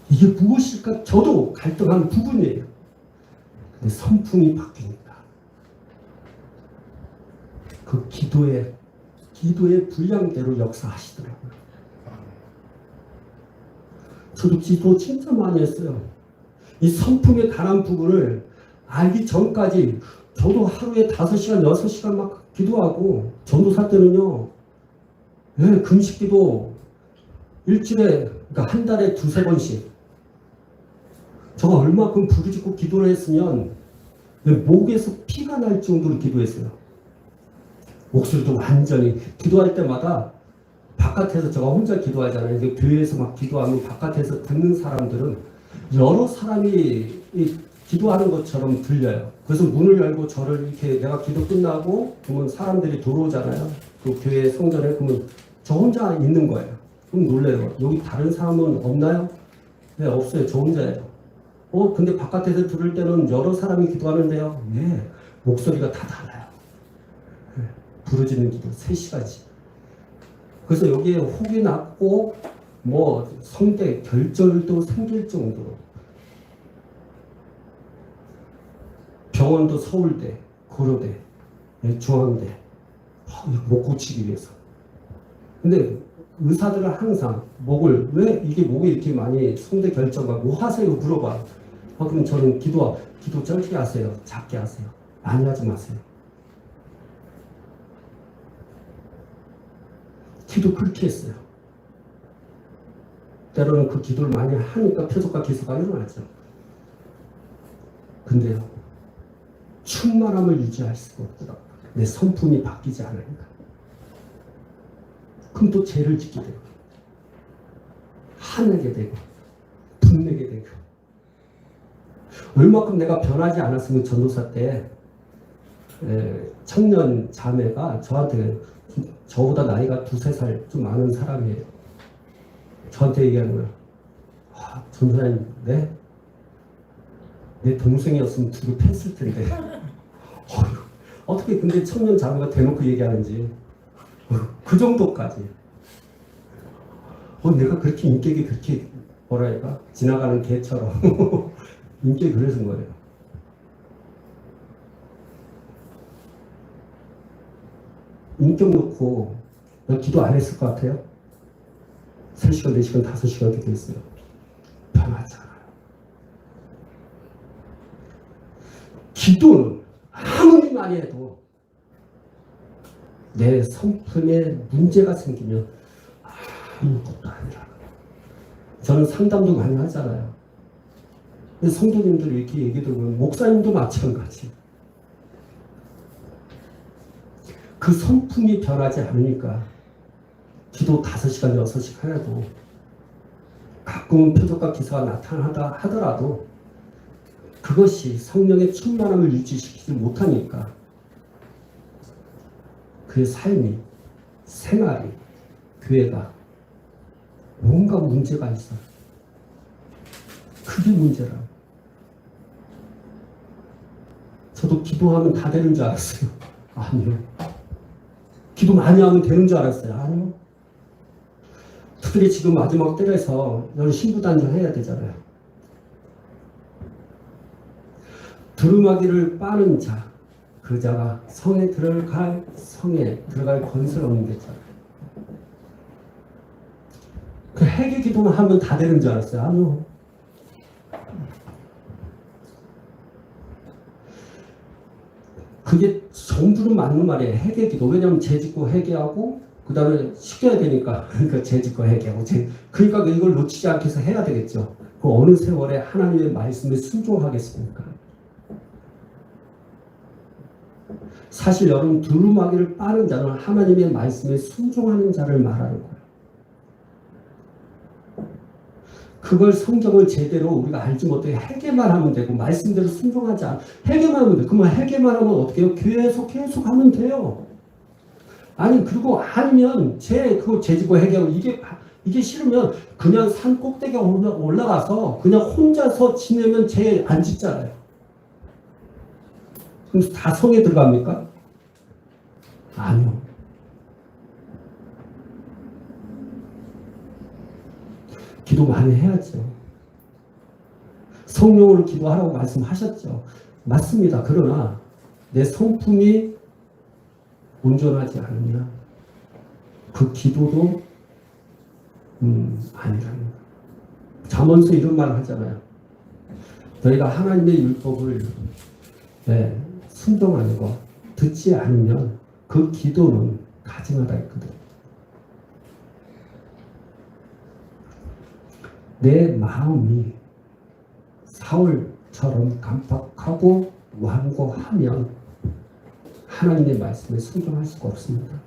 이게 무엇일까? 저도 갈등하는 부분이에요. 근데 성품이 바뀌니까 그 기도의 분량대로 역사하시더라고요. 저도 기도 진짜 많이 했어요. 이 성품에 관한 부분을 알기 전까지 저도 하루에 5시간, 6시간 막 기도하고, 전도사 때는요, 금식기도 일주일에, 그러니까 한 달에 2-3번씩. 저가 얼마큼 부르짖고 기도를 했으면 목에서 피가 날 정도로 기도했어요. 목소리도 완전히, 기도할 때마다 바깥에서 제가 혼자 기도하잖아요. 교회에서 막 기도하면 바깥에서 듣는 사람들은 여러 사람이 기도하는 것처럼 들려요. 그래서 문을 열고 저를 이렇게 내가 기도 끝나고 그러면 사람들이 들어오잖아요. 그 교회 성전에. 그러면 저 혼자 있는 거예요. 그럼 놀래요. 여기 다른 사람은 없나요? 네, 없어요. 저 혼자예요. 근데 바깥에서 들을 때는 여러 사람이 기도하는데요. 네, 목소리가 다 달라요. 네, 부르짖는 기도 3시간씩. 그래서 여기에 혹이 났고 뭐 성대 결절도 생길 정도로. 병원도 서울대, 고려대, 중앙대 목 고치기 위해서. 근데 의사들은 항상 왜 이게 목이 이렇게 많이 성대 결절과 뭐 하세요? 물어봐. 그럼 저는 기도 짧게 하세요. 작게 하세요. 많이 하지 마세요. 기도 그렇게 했어요. 때로는 그 기도를 많이 하니까 표적과 기사가 일어나죠. 근데요, 충만함을 유지할 수가 없더라고요. 내 성품이 바뀌지 않으니까. 그럼 또 죄를 짓게 되고, 화내게 되고, 분내게 되고. 얼마큼 내가 변하지 않았으면 전도사 때 청년 자매가 저보다 나이가 2-3살 좀 많은 사람이에요. 저한테 얘기하는 거예요. 전도사님, 내 동생이었으면 두고 팼을 텐데. 어떻게 근데 청년 자매가 대놓고 얘기하는지. 그 정도까지. 내가 그렇게 인격이 그렇게 뭐랄까 지나가는 개처럼 인격이 그래서 거예요. 인격 놓고 난 기도 안 했을 것 같아요. 3시간, 4시간, 5시간 이렇게 됐어요. 변하지 않아요. 기도는 아무리 많이 해도 내 성품에 문제가 생기면 아무것도 아니라. 저는 상담도 많이 하잖아요. 근데 성도님들이 이렇게 얘기 들으면 목사님도 마찬가지. 그 성품이 변하지 않으니까 기도 5시간, 6시간 해도 가끔은 표적과 기사가 나타나다 하더라도 그것이 성령의 충만함을 유지시키지 못하니까 그의 삶이, 생활이, 교회가 뭔가 문제가 있어. 그게 문제라. 저도 기도하면 다 되는 줄 알았어요. 아니요. 기도 많이 하면 되는 줄 알았어요. 아니요. 특별히 지금 마지막 때라서 여러분 신부단장 해야 되잖아요. 두루마기를 빠는 자, 그 자가 성에 들어갈 건설 없는 거잖아요. 그 회개 기도만 하면 다 되는 줄 알았어요. 아니요. 그게 전부는 맞는 말이에요. 회개 기도. 왜냐하면 죄 짓고 회개하고 그 다음에 시켜야 되니까 그러니까 죄 짓고 회개하고 그러니까 이걸 놓치지 않게 해서 해야 되겠죠. 그 어느 세월에 하나님의 말씀에 순종하겠습니까? 사실 여러분 두루마기를 빠는 자는 하나님의 말씀에 순종하는 자를 말하는 거예요. 그걸 성경을 제대로 우리가 알지 못해 회개만 하면 되고 말씀대로 순종하지 않아 회개만 하면 돼. 그러면 회개만 하면 어떻게 해요? 계속 하면 돼요. 아니 그리고 아니면 그거 죄지고 회개하고 이게 싫으면 그냥 산 꼭대기에 올라가서 그냥 혼자서 지내면 죄 안 짓잖아요. 그럼 다 성에 들어갑니까? 아니요. 기도 많이 해야죠. 성령으로 기도하라고 말씀하셨죠. 맞습니다. 그러나 내 성품이 온전하지 않으면 그 기도도 아니라는 거예요. 잠언서 이런 말을 하잖아요. 너희가 하나님의 율법을 순종하는 거 듣지 않으면 그 기도는 가증하다 했거든. 내 마음이 사울처럼 간박하고 완고하면 하나님의 말씀에 순종할 수가 없습니다.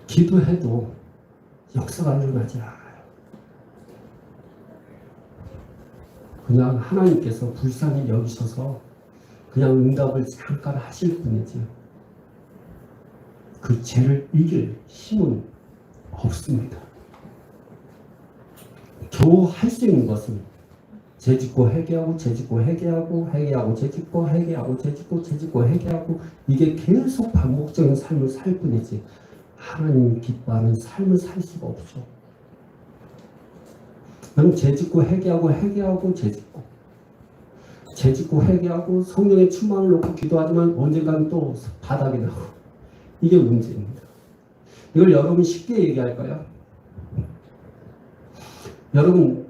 기도해도 역사가 일어나지 않아요. 그냥 하나님께서 불쌍히 여기셔서 그냥 응답을 잠깐 하실 뿐이지 그 죄를 이길 힘은 없습니다. 겨우 할 수 있는 것은 죄 짓고 회개하고 죄 짓고 회개하고 회개하고 죄 짓고 회개하고 죄 짓고 죄 짓고 회개하고 이게 계속 반복적인 삶을 살 뿐이지 하나님 기뻐하는 삶을 살 수가 없죠. 나는 죄 짓고 회개하고 회개하고 죄 짓고 회개하고 성령의 충만을 놓고 기도하지만 언젠가는 또 바닥이 나고 이게 문제입니다. 이걸 여러분 쉽게 얘기할까요? 여러분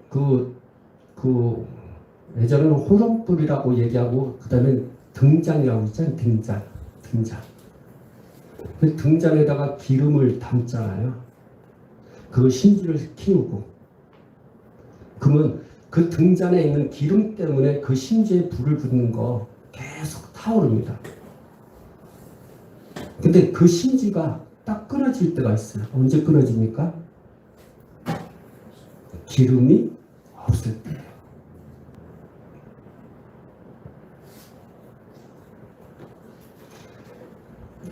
예전에는 호롱불이라고 얘기하고 그 다음에 등잔이라고 있잖아요. 등잔. 그 등잔에다가 기름을 담잖아요. 그 심지를 키우고 그러면 그 등잔에 있는 기름 때문에 그 심지에 불을 붙는 거 계속 타오릅니다. 근데 그 심지가 딱 끊어질 때가 있어요. 언제 끊어집니까? 기름이 없을 때.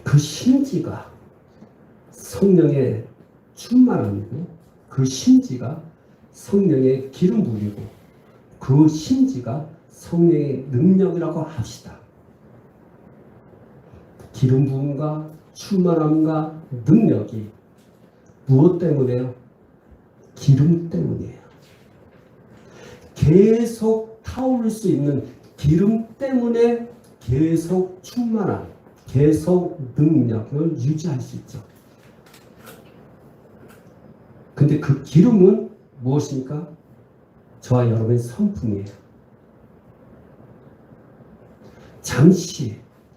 그 심지가 성령의 충만함이고 그 심지가 성령의 기름 부이고 그 심지가 성령의 능력이라고 합시다. 기름 부음과 충만함과 능력이 무엇 때문에요? 기름 때문이에요. 계속 타오를 수 있는 기름 때문에 계속 충만한, 계속 능력을 유지할 수 있죠. 근데 그 기름은 무엇입니까? 저와 여러분의 성품이에요.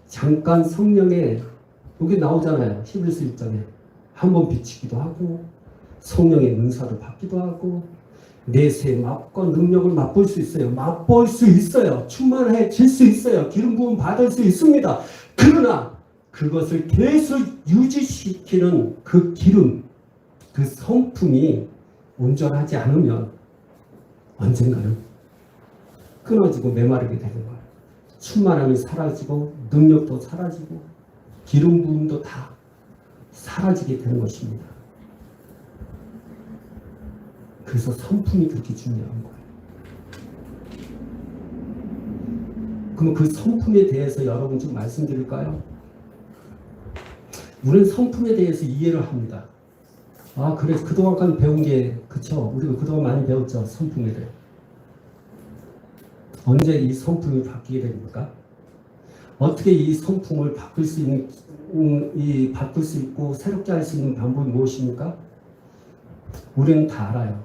잠깐 성령의, 여기 나오잖아요. 히브리서 1장에. 한번 비치기도 하고, 성령의 은사를 받기도 하고, 내세의 맛과 능력을 맛볼 수 있어요. 맛볼 수 있어요. 충만해질 수 있어요. 기름 부음 받을 수 있습니다. 그러나 그것을 계속 유지시키는 그 기름, 그 성품이 온전하지 않으면 언젠가는 끊어지고 메마르게 되는 거예요. 충만함이 사라지고 능력도 사라지고 기름 부음도 다 사라지게 되는 것입니다. 그래서 성품이 그렇게 중요한 거예요. 그럼 그 성품에 대해서 여러분 좀 말씀드릴까요? 우리는 성품에 대해서 이해를 합니다. 아, 그래. 그동안까지 배운 게, 그쵸? 우리가 그동안 많이 배웠죠. 성품에 대해. 언제 이 성품이 바뀌게 됩니까? 어떻게 이 성품을 바꿀 수 있고 새롭게 할 수 있는 방법이 무엇입니까? 우리는 다 알아요.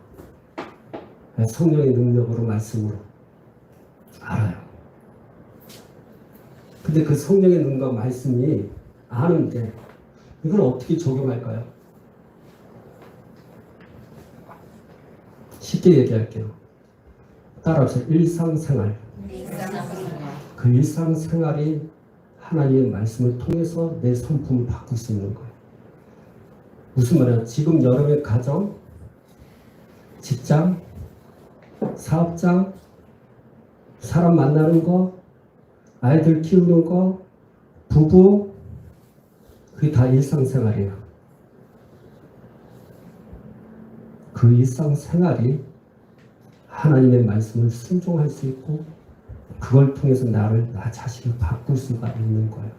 성령의 능력으로, 말씀으로 알아요. 근데 그 성령의 능력과 말씀이 아는데 이걸 어떻게 적용할까요? 쉽게 얘기할게요. 따라서 일상생활. 그 일상생활이 하나님의 말씀을 통해서 내 성품을 바꿀 수 있는 거예요. 무슨 말이야? 지금 여러분의 가정, 직장, 사업장, 사람 만나는 거, 아이들 키우는 거, 부부, 그게 다 일상생활이에요. 그 일상생활이 하나님의 말씀을 순종할 수 있고 그걸 통해서 나 자신을 바꿀 수가 있는 거예요.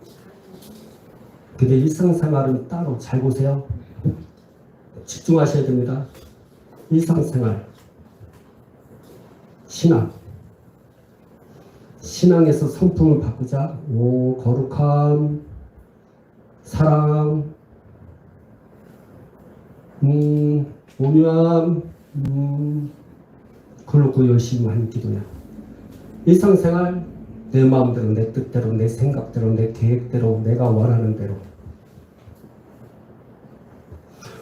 근데 일상생활은 따로 잘 보세요. 집중하셔야 됩니다. 일상생활, 신앙에서 성품을 바꾸자. 거룩함, 사랑, 온유함, 그렇고 열심히 하는 기도야. 일상생활, 내 마음대로, 내 뜻대로, 내 생각대로, 내 계획대로, 내가 원하는 대로.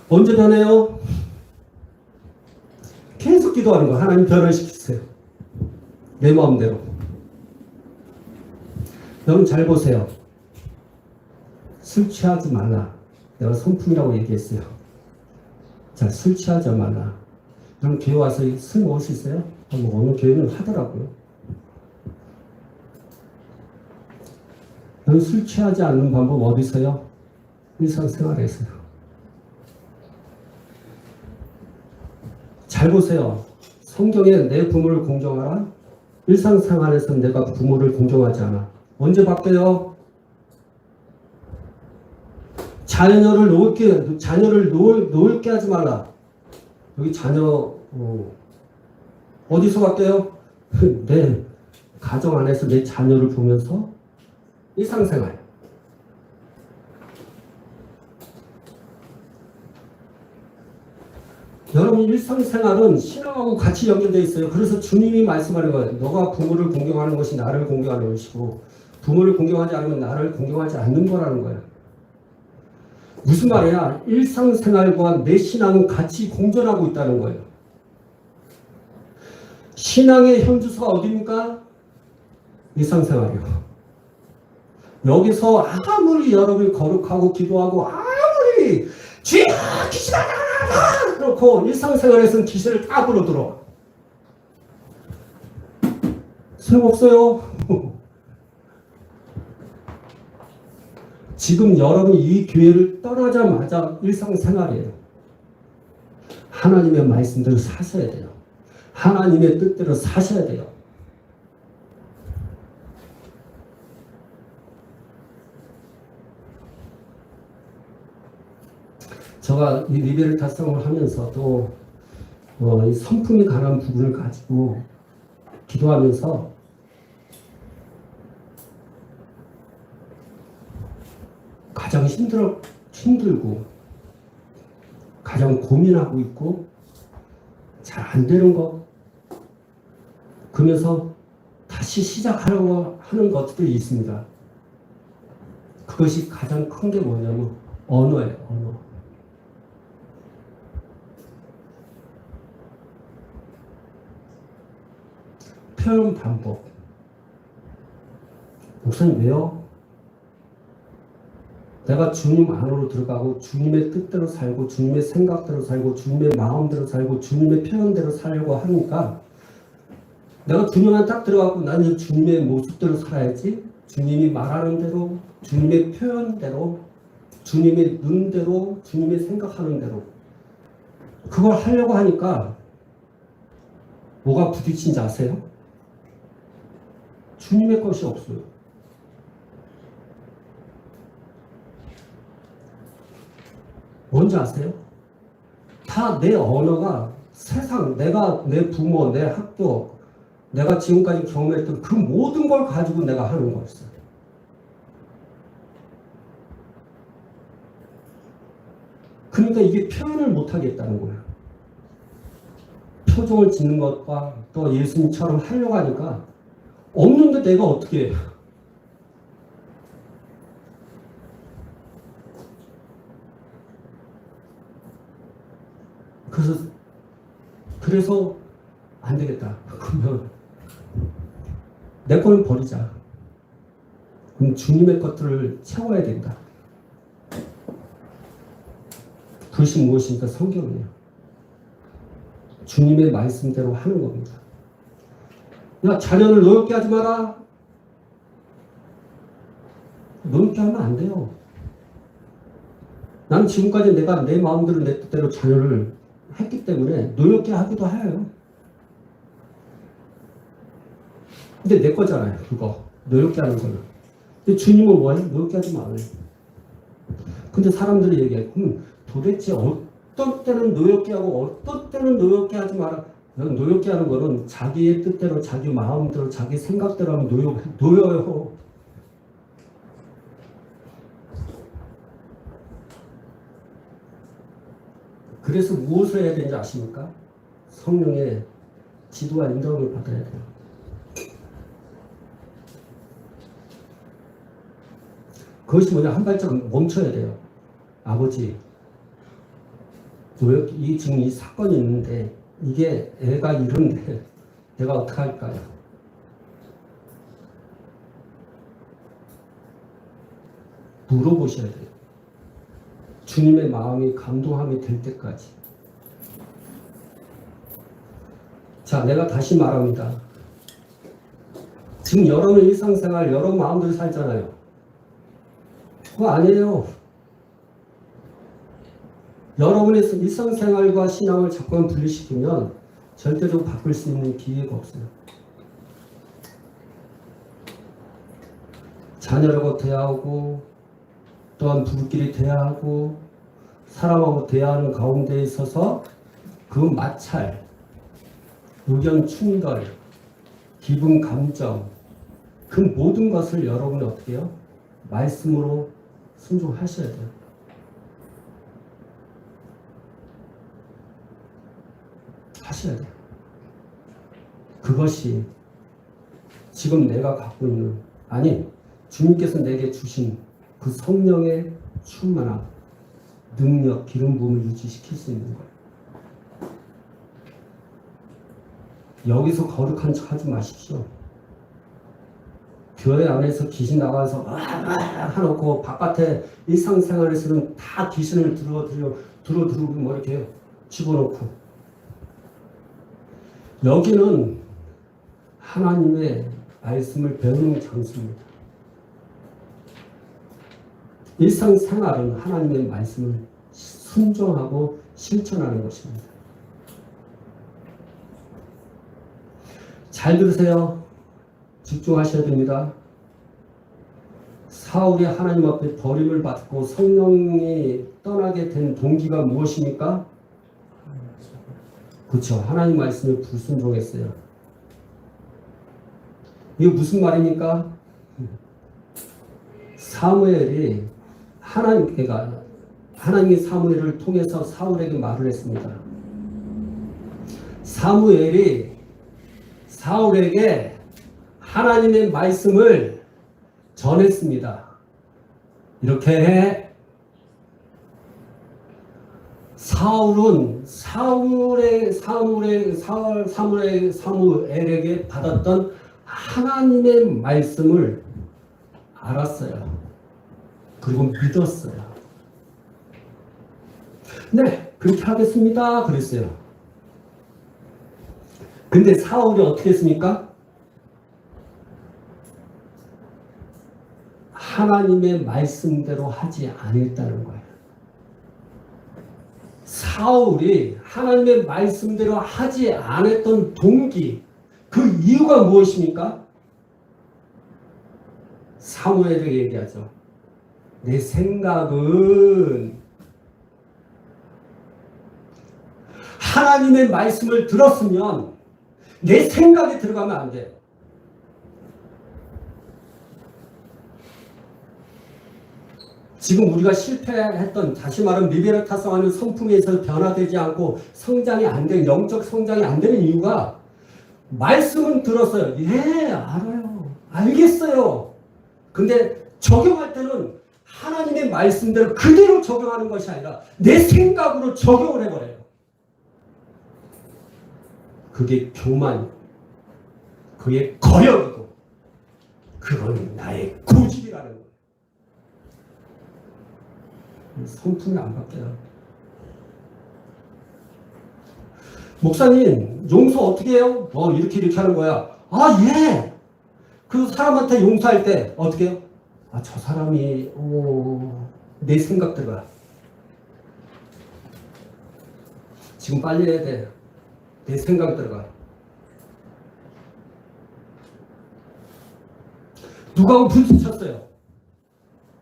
언제 변해요? 계속 기도하는 거. 하나님 변화시키세요. 내 마음대로. 여러분 잘 보세요. 술 취하지 말라. 내가 성품이라고 얘기했어요. 자, 술 취하지 말라. 여러분 교회 와서 술 먹을 수 있어요? 뭐 어느 교회는 하더라고요. 여러분 술 취하지 않는 방법 어디서요? 일상생활에서요. 잘 보세요. 성경에 내 부모를 공경하라. 일상생활에서 내가 부모를 공경하지 않아. 언제 바뀌어요? 자녀를 놓을게 하지 말라. 여기 자녀 어디서 바뀌어요? 내 가정 안에서 내 자녀를 보면서 일상생활. 여러분 일상생활은 신앙하고 같이 연결되어 있어요. 그래서 주님이 말씀하는 거예요. 너가 부모를 공경하는 것이 나를 공경하는 것이고 부모를 공경하지 않으면 나를 공경하지 않는 거라는 거예요. 무슨 말이야? 일상생활과 내 신앙은 같이 공존하고 있다는 거예요. 신앙의 현주소가 어디입니까? 일상생활이요. 여기서 아무리 여러분이 거룩하고 기도하고 아무리 주여 귀신 나가라 그렇고 일상생활에서는 귀신을 다 불어들어. 소용없어요. 지금 여러분이 이 교회를 떠나자마자 일상생활이에요. 하나님의 말씀대로 사셔야 돼요. 하나님의 뜻대로 사셔야 돼요. 제가 이 리베를 달성을 하면서도 이 성품에 관한 부분을 가지고 기도하면서 가장 힘들고 가장 고민하고 있고 잘 안 되는 거 그러면서 다시 시작하려고 하는 것들이 있습니다. 그것이 가장 큰 게 뭐냐면 언어예요. 언어. 표현 반복. 목사님 왜요? 내가 주님 안으로 들어가고 주님의 뜻대로 살고 주님의 생각대로 살고 주님의 마음대로 살고 주님의 표현대로 살려고 하니까 내가 주님 안에 딱 들어가고 나는 주님의 모습대로 살아야지. 주님이 말하는 대로 주님의 표현대로 주님의 눈대로 주님의 생각하는 대로 그걸 하려고 하니까 뭐가 부딪힌지 아세요? 주님의 것이 없어요. 뭔지 아세요? 다 내 언어가 세상, 내가 내 부모, 내 학교, 내가 지금까지 경험했던 그 모든 걸 가지고 내가 하는 거였어요. 그러니까 이게 표현을 못 하겠다는 거예요. 표정을 짓는 것과 또 예수님처럼 하려고 하니까 없는데 내가 어떻게 해요? 그래서 안 되겠다. 그러면 내 거는 버리자. 그럼 주님의 것들을 채워야 된다. 그것이 무엇입니까? 성경이에요. 주님의 말씀대로 하는 겁니다. 야, 자녀를 노엽게 하지 마라. 노엽게 하면 안 돼요. 난 지금까지 내가 내 마음대로 내 뜻대로 자녀를 했기 때문에 노엽게 하기도 해요. 근데 내 거잖아요, 그거. 노엽게 하는 거는. 근데 주님은 뭐예요? 노엽게 하지 말아요. 근데 사람들이 얘기해. 그럼 도대체 어떤 때는 노엽게 하고 어떤 때는 노엽게 하지 마라. 노엽게 하는 거는 자기의 뜻대로, 자기 마음대로, 자기 생각대로 하면 노여요. 그래서 무엇을 해야 되는지 아십니까? 성령의 지도와 인도를 받아야 돼요. 그것이 뭐냐? 한 발짝 멈춰야 돼요. 아버지, 지금 이 사건이 있는데 이게 애가 이런데 내가 어떻게 할까요? 물어보셔야 돼요. 주님의 마음이 감동함이 될 때까지. 자, 내가 다시 말합니다. 지금 여러분 일상생활, 여러분 마음대로 살잖아요. 그거 아니에요. 여러분의 일상생활과 신앙을 자꾸만 분리시키면 절대로 바꿀 수 있는 기회가 없어요. 자녀라고 대하고 또한 부부끼리 대하고 사람하고 대하는 가운데 있어서 그 마찰, 의견 충돌, 기분 감정 그 모든 것을 여러분이 어떻게 해요? 말씀으로 순종하셔야 돼요. 하셔야 돼요. 그것이 지금 내가 갖고 있는, 아니 주님께서 내게 주신 그 성령의 충만함, 능력, 기름 부음을 유지시킬 수 있는 거예요. 여기서 거룩한 척 하지 마십시오. 교회 안에서 귀신 나가서 하놓고 바깥에 일상생활에서는 다 귀신을 들어들고 뭐 이렇게 집어넣고, 여기는 하나님의 말씀을 배우는 장소입니다. 일상생활은 하나님의 말씀을 순종하고 실천하는 것입니다. 잘 들으세요. 집중하셔야 됩니다. 사울이 하나님 앞에 버림을 받고 성령이 떠나게 된 동기가 무엇입니까? 그렇죠. 하나님 말씀에 불순종했어요. 이게 무슨 말입니까? 사무엘이 하나님이 사무엘을 통해서 사울에게 말을 했습니다. 사무엘이 사울에게 하나님의 말씀을 전했습니다. 이렇게 해. 사무엘에게 받았던 하나님의 말씀을 알았어요. 그리고 믿었어요. 네, 그렇게 하겠습니다. 그랬어요. 근데 사울이 어떻게 했습니까? 하나님의 말씀대로 하지 않았다는 거예요. 사울이 하나님의 말씀대로 하지 않았던 동기, 그 이유가 무엇입니까? 사무엘에게 얘기하죠. 내 생각은 하나님의 말씀을 들었으면 내 생각에 들어가면 안 돼. 지금 우리가 실패했던, 다시 말하면 미베르타성하는 성품에서 변화되지 않고 성장이 안 되는, 영적 성장이 안 되는 이유가 말씀은 들었어요. 예, 알아요. 알겠어요. 근데 적용할 때는 하나님의 말씀대로 그대로 적용하는 것이 아니라 내 생각으로 적용을 해버려요. 그게 교만, 그게 거역이고, 그건 나의 고집이라는 거예요. 성품이 안 바뀌어요. 목사님, 용서 어떻게 해요? 이렇게 하는 거야. 아, 예! 그 사람한테 용서할 때 어떻게 해요? 아, 저 사람이, 내 생각 들어가. 지금 빨리 해야 돼. 내 생각 들어가. 누가 분수 쳤어요.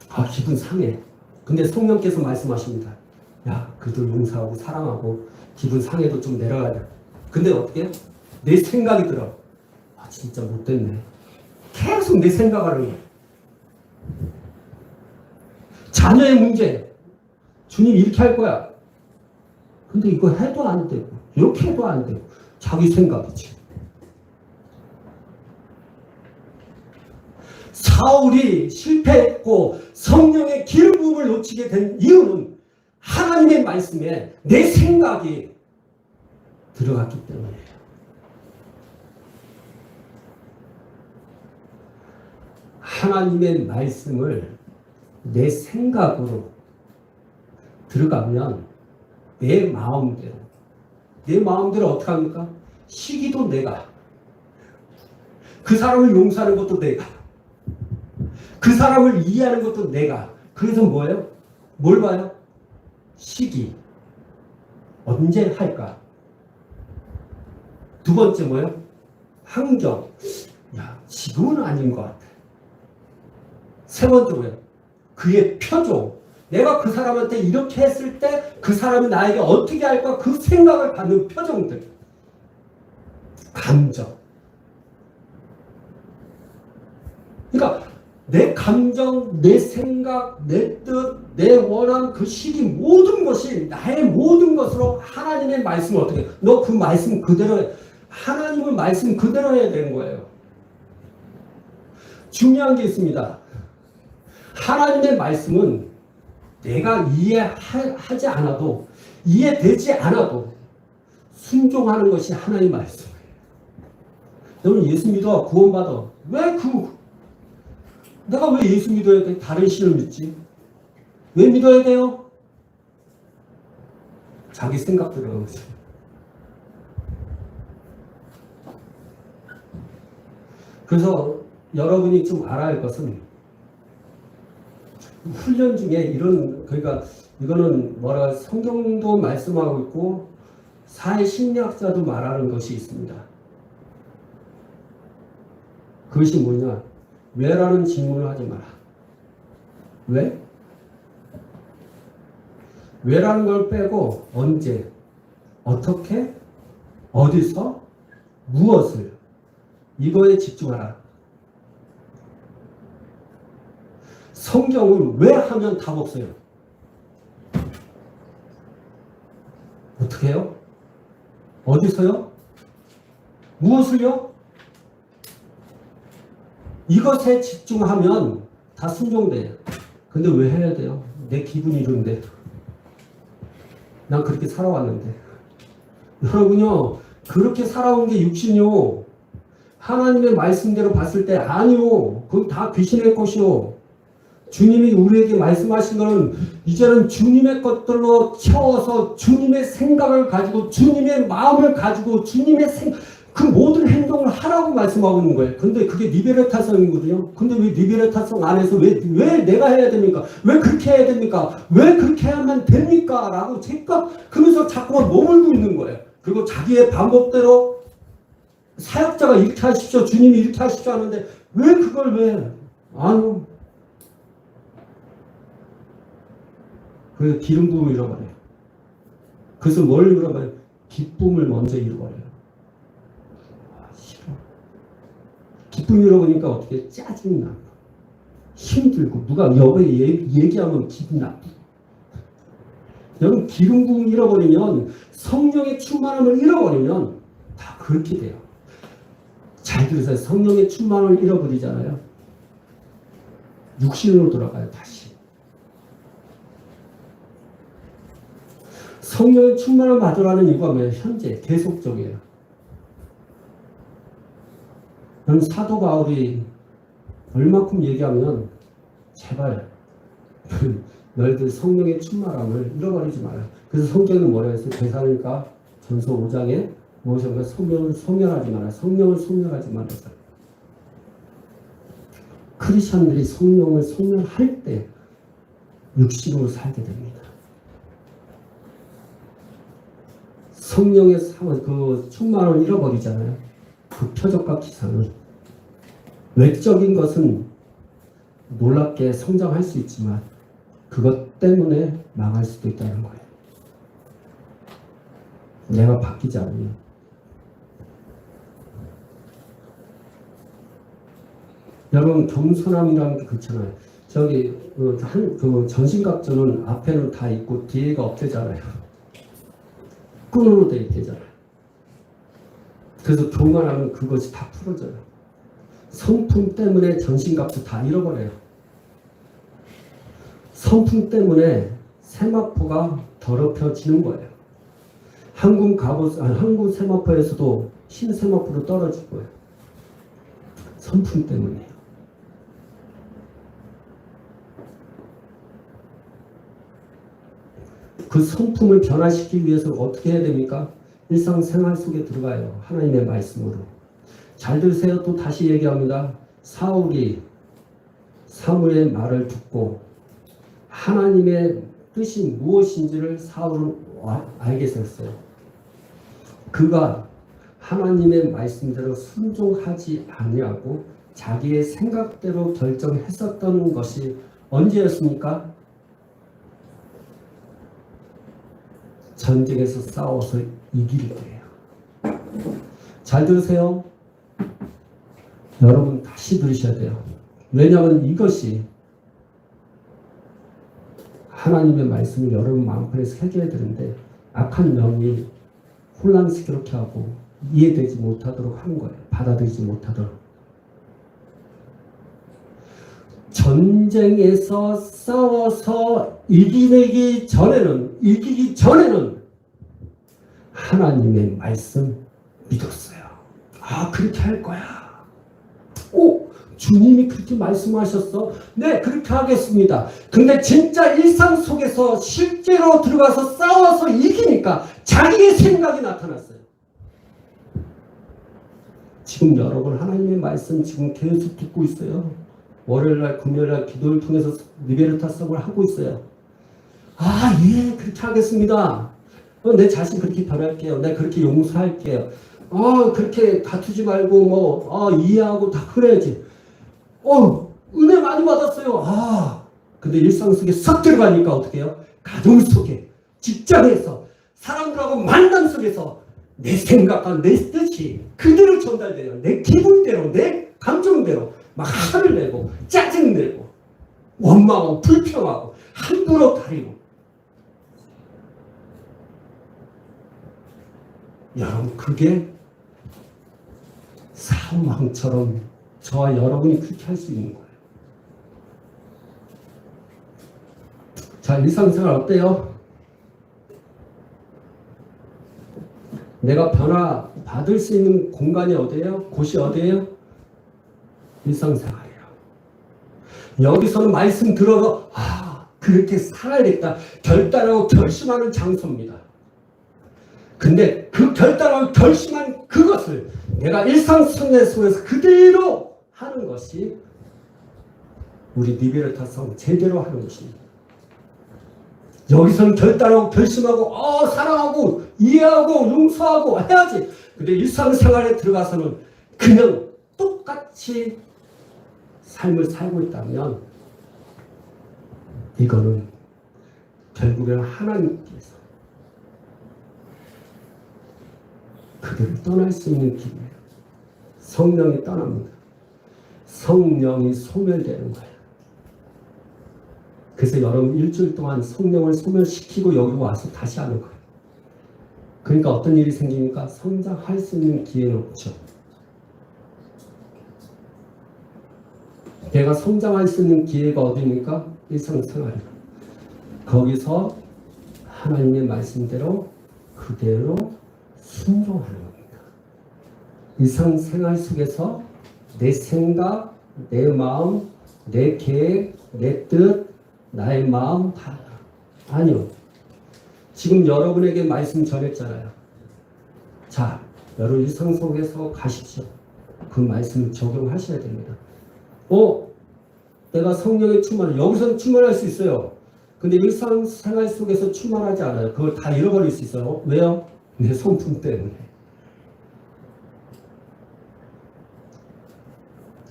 아, 기분 상해. 근데 성령께서 말씀하십니다. 야, 그래도 용서하고 사랑하고 기분 상해도 좀 내려가야 돼. 근데 어떻게? 내 생각이 들어. 아, 진짜 못됐네. 계속 내 생각하는 거야. 자녀의 문제. 주님 이렇게 할 거야. 근데 이거 해도 안 되고 이렇게 해도 안 되고 자기 생각이지. 사울이 실패했고 성령의 기름 부음을 놓치게 된 이유는 하나님의 말씀에 내 생각이 들어갔기 때문이에요. 하나님의 말씀을 내 생각으로 들어가면 내 마음대로 어떻게 합니까? 시기도 내가, 그 사람을 용서하는 것도 내가, 그 사람을 이해하는 것도 내가. 그래서 뭐예요? 뭘 봐요? 시기. 언제 할까? 두 번째 뭐예요? 환경. 야, 지금은 아닌 것 같아. 세 번째 뭐예요? 그의 표정. 내가 그 사람한테 이렇게 했을 때 그 사람이 나에게 어떻게 할까? 그 생각을 받는 표정들. 감정. 그러니까 내 감정, 내 생각, 내 뜻, 내 원함, 그 시기 모든 것이 나의 모든 것으로 하나님의 말씀을 어떻게 해? 너 그 말씀 그대로 해. 하나님의 말씀 그대로 해야 되는 거예요. 중요한 게 있습니다. 하나님의 말씀은 내가 이해하지 않아도, 이해되지 않아도 순종하는 것이 하나님의 말씀이에요. 너는 예수 믿어, 구원받아. 내가 왜 예수 믿어야 돼? 다른 신을 믿지? 왜 믿어야 돼요? 자기 생각 들어가는 거죠. 그래서 여러분이 좀 알아야 할 것은 훈련 중에 그러니까 이거는 성경도 말씀하고 있고 사회 심리학자도 말하는 것이 있습니다. 그것이 뭐냐? 왜라는 질문을 하지 마라. 왜? 왜라는 걸 빼고 언제, 어떻게, 어디서, 무엇을 이거에 집중하라. 성경을 왜 하면 답 없어요. 어떻게 해요? 어디서요? 무엇을요? 이것에 집중하면 다 순종돼요. 근데 왜 해야 돼요? 내 기분이 이런데. 난 그렇게 살아왔는데. 여러분요, 그렇게 살아온 게 육신이요. 하나님의 말씀대로 봤을 때 아니요. 그건 다 귀신의 것이요. 주님이 우리에게 말씀하신 것은 이제는 주님의 것들로 채워서 주님의 생각을 가지고 주님의 마음을 가지고 주님의 그 모든 행동을 하라고 말씀하고 있는 거예요. 근데 그게 리베레타성이거든요. 근데 왜 리베레타성 안에서 왜 내가 해야 됩니까? 왜 그렇게 해야 됩니까? 왜 그렇게 해야만 됩니까? 라고 제가 그러면서 자꾸만 머물고 있는 거예요. 그리고 자기의 방법대로 사역자가 이렇게 하십시오. 주님이 이렇게 하십시오 하는데 왜 그걸 왜? 아유. 그래서 기름 부음을 잃어버려요. 그래서 뭘 잃어버려요? 기쁨을 먼저 잃어버려요. 싫어. 기쁨 잃어버리니까 어떻게 짜증나. 힘들고 누가 여보에 얘기하면 기분 나쁘고. 여러분 기름 부음 잃어버리면 성령의 충만함을 잃어버리면 다 그렇게 돼요. 잘 들으세요. 성령의 충만함을 잃어버리잖아요. 육신으로 돌아가요. 다시. 성령의 충만함을 받으라는 이유가 뭐예요? 현재 계속적이에요. 저는 사도 바울이 얼마큼 얘기하면 제발 너희들 성령의 충만함을 잃어버리지 마라. 그래서 성경은 뭐라 했어요? 대사니까 전서 5장에 무엇인가 성령을 소멸하지 마라. 성령을 소멸하지 말아서. 크리스천들이 성령을 소멸할 때 육신으로 살게 됩니다. 성령의 그 충만을 잃어버리잖아요. 그 표적과 기사는 외적인 것은 놀랍게 성장할 수 있지만 그것 때문에 망할 수도 있다는 거예요. 내가 바뀌지 않으면. 여러분 겸손함이라는 게 그렇잖아요. 저기 그 전신갑주는 앞에는 다 있고 뒤에가 없대잖아요. 끈으로 돼 있대잖아요. 그래서 교만하면 그것이 다 풀어져요. 성품 때문에 전신갑주 다 잃어버려요. 성품 때문에 세마포가 더럽혀지는 거예요. 한국 세마포에서도 흰 세마포로 떨어질 거예요. 성품 때문이에요. 그 성품을 변화시키기 위해서 어떻게 해야 됩니까? 일상생활 속에 들어가요. 하나님의 말씀으로. 잘 들으세요. 또 다시 얘기합니다. 사울이 사무엘의 말을 듣고 하나님의 뜻이 무엇인지를 사울은 알게 됐어요. 그가 하나님의 말씀대로 순종하지 아니하고 자기의 생각대로 결정했었던 것이 언제였습니까? 전쟁에서 싸워서 이길 거예요. 잘 들으세요. 여러분 다시 들으셔야 돼요. 왜냐하면 이것이 하나님의 말씀을 여러분 마음속에서 새겨야 되는데 악한 영이 혼란스럽게 하고 이해되지 못하도록 하는 거예요. 받아들이지 못하도록. 전쟁에서 싸워서 이기기 전에는 하나님의 말씀 믿었어요. 아, 그렇게 할 거야. 오, 주님이 그렇게 말씀하셨어? 네, 그렇게 하겠습니다. 근데 진짜 일상 속에서 실제로 들어가서 싸워서 이기니까 자기의 생각이 나타났어요. 지금 여러분 하나님의 말씀 지금 계속 듣고 있어요. 월요일날, 금요일날 기도를 통해서 리베르타성을 하고 있어요. 아, 예, 그렇게 하겠습니다. 내 자신 그렇게 변할게요. 내가 그렇게 용서할게요. 그렇게 다투지 말고 이해하고 다 그래야지. 은혜 많이 받았어요. 근데 일상 속에 썩 들어가니까 어떻게 해요? 가정 속에, 직장에서, 사람들하고 만남 속에서 내 생각과 내 뜻이 그대로 전달돼요. 내 기분대로, 내 감정대로 막 화를 내고 짜증내고 원망하고 불평하고 함부로 가리고. 여러분, 그게 사망처럼 저와 여러분이 그렇게 할 수 있는 거예요. 자, 일상생활 어때요? 내가 변화 받을 수 있는 공간이 어디예요? 곳이 어디예요? 일상생활이에요. 여기서는 말씀 들어서 그렇게 살아야겠다 결단하고 결심하는 장소입니다. 근데 그 결단하고 결심한 그것을 내가 일상생활 속에서 그대로 하는 것이 우리 리베르타성 제대로 하는 것입니다. 여기서는 결단하고 결심하고 사랑하고 이해하고 용서하고 해야지. 근데 일상생활에 들어가서는 그냥 똑같이 삶을 살고 있다면 이거는 결국에는 하나님께서 그들을 떠날 수 있는 길이에요. 성령이 떠납니다. 성령이 소멸되는 거예요. 그래서 여러분 일주일 동안 성령을 소멸시키고 여기 와서 다시 하는 거예요. 그러니까 어떤 일이 생기니까 성장할 수 있는 기회는 없죠. 내가 성장할 수 있는 기회가 어디입니까? 일상생활. 거기서 하나님의 말씀대로 그대로 순종하는 겁니다. 일상생활 속에서 내 생각, 내 마음, 내 계획, 내 뜻, 나의 마음 다 아니요. 지금 여러분에게 말씀 전했잖아요. 자, 여러분 일상 속에서 가십시오. 그 말씀을 적용하셔야 됩니다. 내가 성령의 충만을 여기서는 충만할 수 있어요. 근데 일상생활 속에서 충만하지 않아요. 그걸 다 잃어버릴 수 있어요. 왜요? 내 성품 때문에.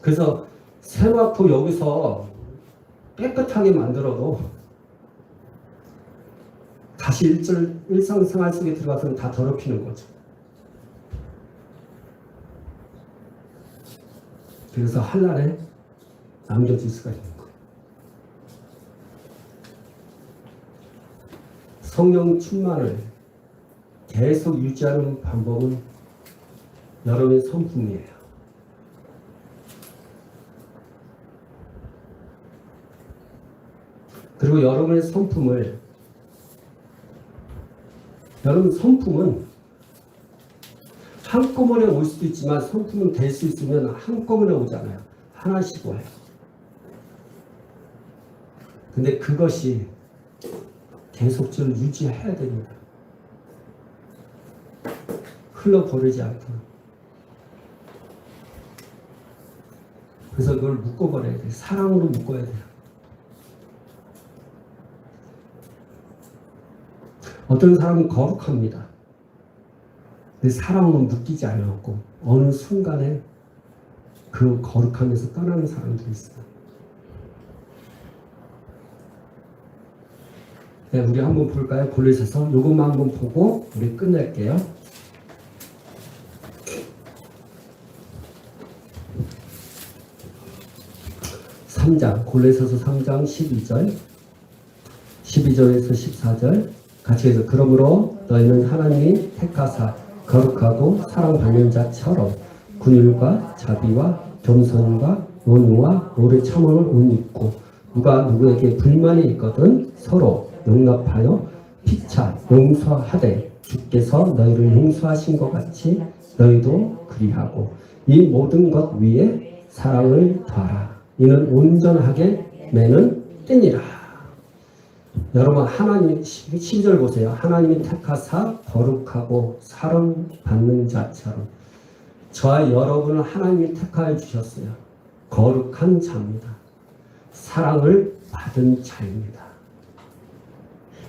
그래서 세마포 여기서 깨끗하게 만들어도 다시 일상생활 속에 들어가서는 다 더럽히는 거죠. 그래서 한날에 남겨질 수가 있는 거예요. 성령 충만을 계속 유지하는 방법은 여러분의 성품이에요. 그리고 여러분의 성품은 한꺼번에 올 수도 있지만 성품은 될 수 있으면 한꺼번에 오잖아요. 하나씩 와요. 근데 그것이 계속적으로 유지해야 됩니다. 흘러버리지 않도록. 그래서 그걸 묶어버려야 돼요. 사랑으로 묶어야 돼요. 어떤 사람은 거룩합니다. 근데 사랑은 묶이지 않았고 어느 순간에 그 거룩함에서 떠나는 사람들이 있어요. 네, 우리 한번 볼까요? 골로새서 이것만 한번 보고 우리 끝낼게요. 골로새서 3장 12절에서 14절 같이 해서 그러므로 너희는 하나님이 택하사 거룩하고 사랑받는 자처럼 긍휼과 자비와 겸손과 온유와 오래 참음을 옷 입고 누가 누구에게 불만이 있거든 서로 용납하여 피차 용서하되 주께서 너희를 용서하신 것 같이 너희도 그리하고 이 모든 것 위에 사랑을 더하라. 이는 온전하게 매는 띠니라. 여러분 하나님 12절 보세요. 하나님이 택하사 거룩하고 사랑받는 자처럼 저와 여러분을 하나님이 택하여 주셨어요. 거룩한 자입니다. 사랑을 받은 자입니다.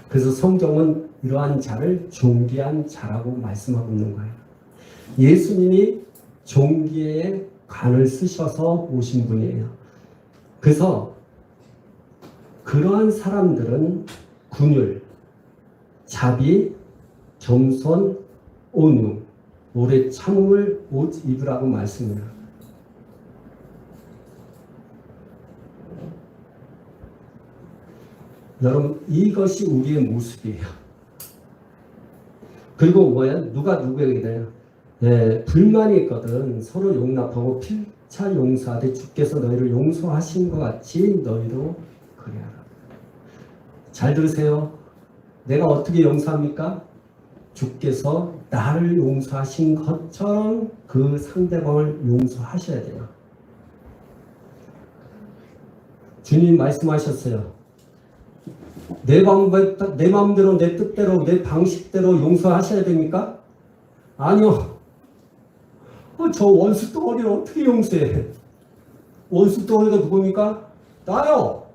그래서 성경은 이러한 자를 존귀한 자라고 말씀하고 있는 거예요. 예수님이 존귀의 관을 쓰셔서 오신 분이에요. 그래서 그러한 사람들은 군율, 자비, 겸손, 온유, 오래 참음을 옷 입으라고 말씀합니다. 여러분, 이것이 우리의 모습이에요. 그리고 뭐야? 누가 누구에게 대해요? 예, 불만이 있거든 서로 용납하고 필차 용서하되 주께서 너희를 용서하신 것 같이 너희도 그래라. 잘 들으세요. 내가 어떻게 용서합니까? 주께서 나를 용서하신 것처럼 그 상대방을 용서하셔야 돼요. 주님 말씀하셨어요. 내 마음대로, 내 뜻대로, 내 방식대로 용서하셔야 됩니까? 아니요. 저 원수 덩어리를 어떻게 용서해? 원수 덩어리가 누굽니까? 나요.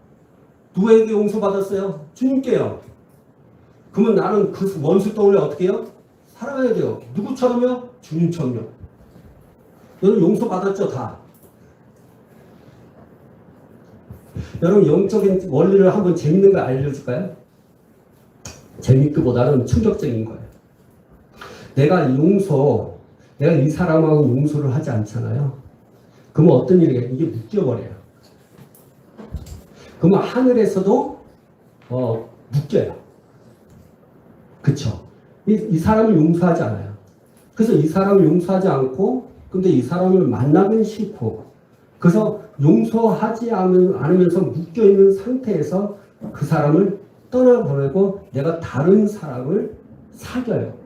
누구에게 용서받았어요? 주님께요. 그러면 나는 그 원수 덩어리를 어떻게 해요? 살아가야 돼요. 누구처럼요? 주님처럼요. 여러분 용서받았죠? 다. 여러분 영적인 원리를 한번 재밌는 걸 알려줄까요? 재밌기보다는 충격적인 거예요. 내가 이 사람하고 용서를 하지 않잖아요. 그러면 어떤 일이에요? 이게 묶여버려요. 그러면 하늘에서도 묶여요. 그쵸? 이 사람을 용서하지 않아요. 그래서 이 사람을 용서하지 않고 근데 이 사람을 만나긴 싫고 그래서 용서하지 않으면서 묶여있는 상태에서 그 사람을 떠나보내고 내가 다른 사람을 사귀어요.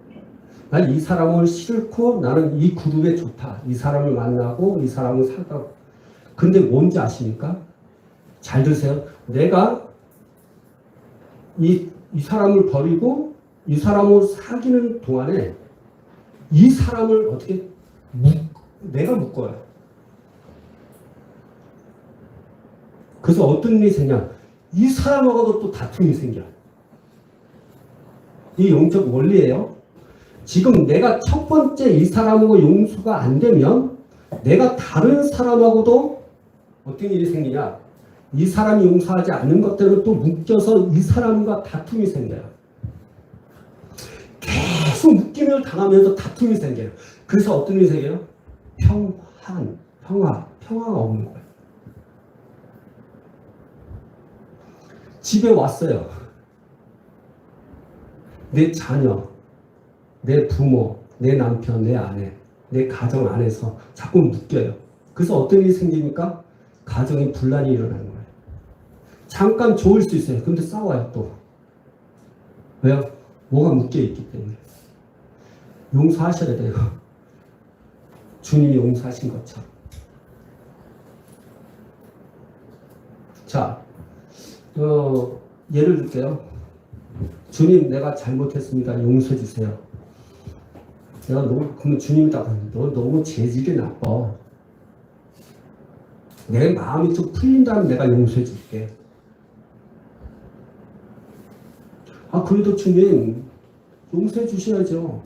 난 이 사람을 싫고 나는 이 그룹에 좋다. 이 사람을 만나고 이 사람을 사귀고. 근데 뭔지 아십니까? 잘 들으세요. 내가 이 사람을 버리고 이 사람을 사귀는 동안에 이 사람을 어떻게 내가 묶어요. 그래서 어떤 일이 생겨? 이 사람하고도 또 다툼이 생겨. 이 영적 원리예요. 지금 내가 첫 번째 이 사람하고 용서가 안 되면 내가 다른 사람하고도 어떤 일이 생기냐? 이 사람이 용서하지 않는 것들은 또 묶여서 이 사람과 다툼이 생겨요. 계속 묶임을 당하면서 다툼이 생겨요. 그래서 어떤 일이 생겨요? 평화가 없는 거예요. 집에 왔어요. 내 자녀, 내 부모, 내 남편, 내 아내, 내 가정 안에서 자꾸 묶여요. 그래서 어떤 일이 생깁니까? 가정에 분란이 일어나는 거예요. 잠깐 좋을 수 있어요. 근데 싸워요 또. 왜요? 뭐가 묶여있기 때문에. 용서하셔야 돼요. 주님이 용서하신 것처럼. 자, 예를 들게요. 주님, 내가 잘못했습니다. 용서해 주세요. 그러면 주님이 딱, 너 너무 재질이 나빠. 내 마음이 좀 풀린다면 내가 용서해 줄게. 그래도 주님, 용서해 주셔야죠.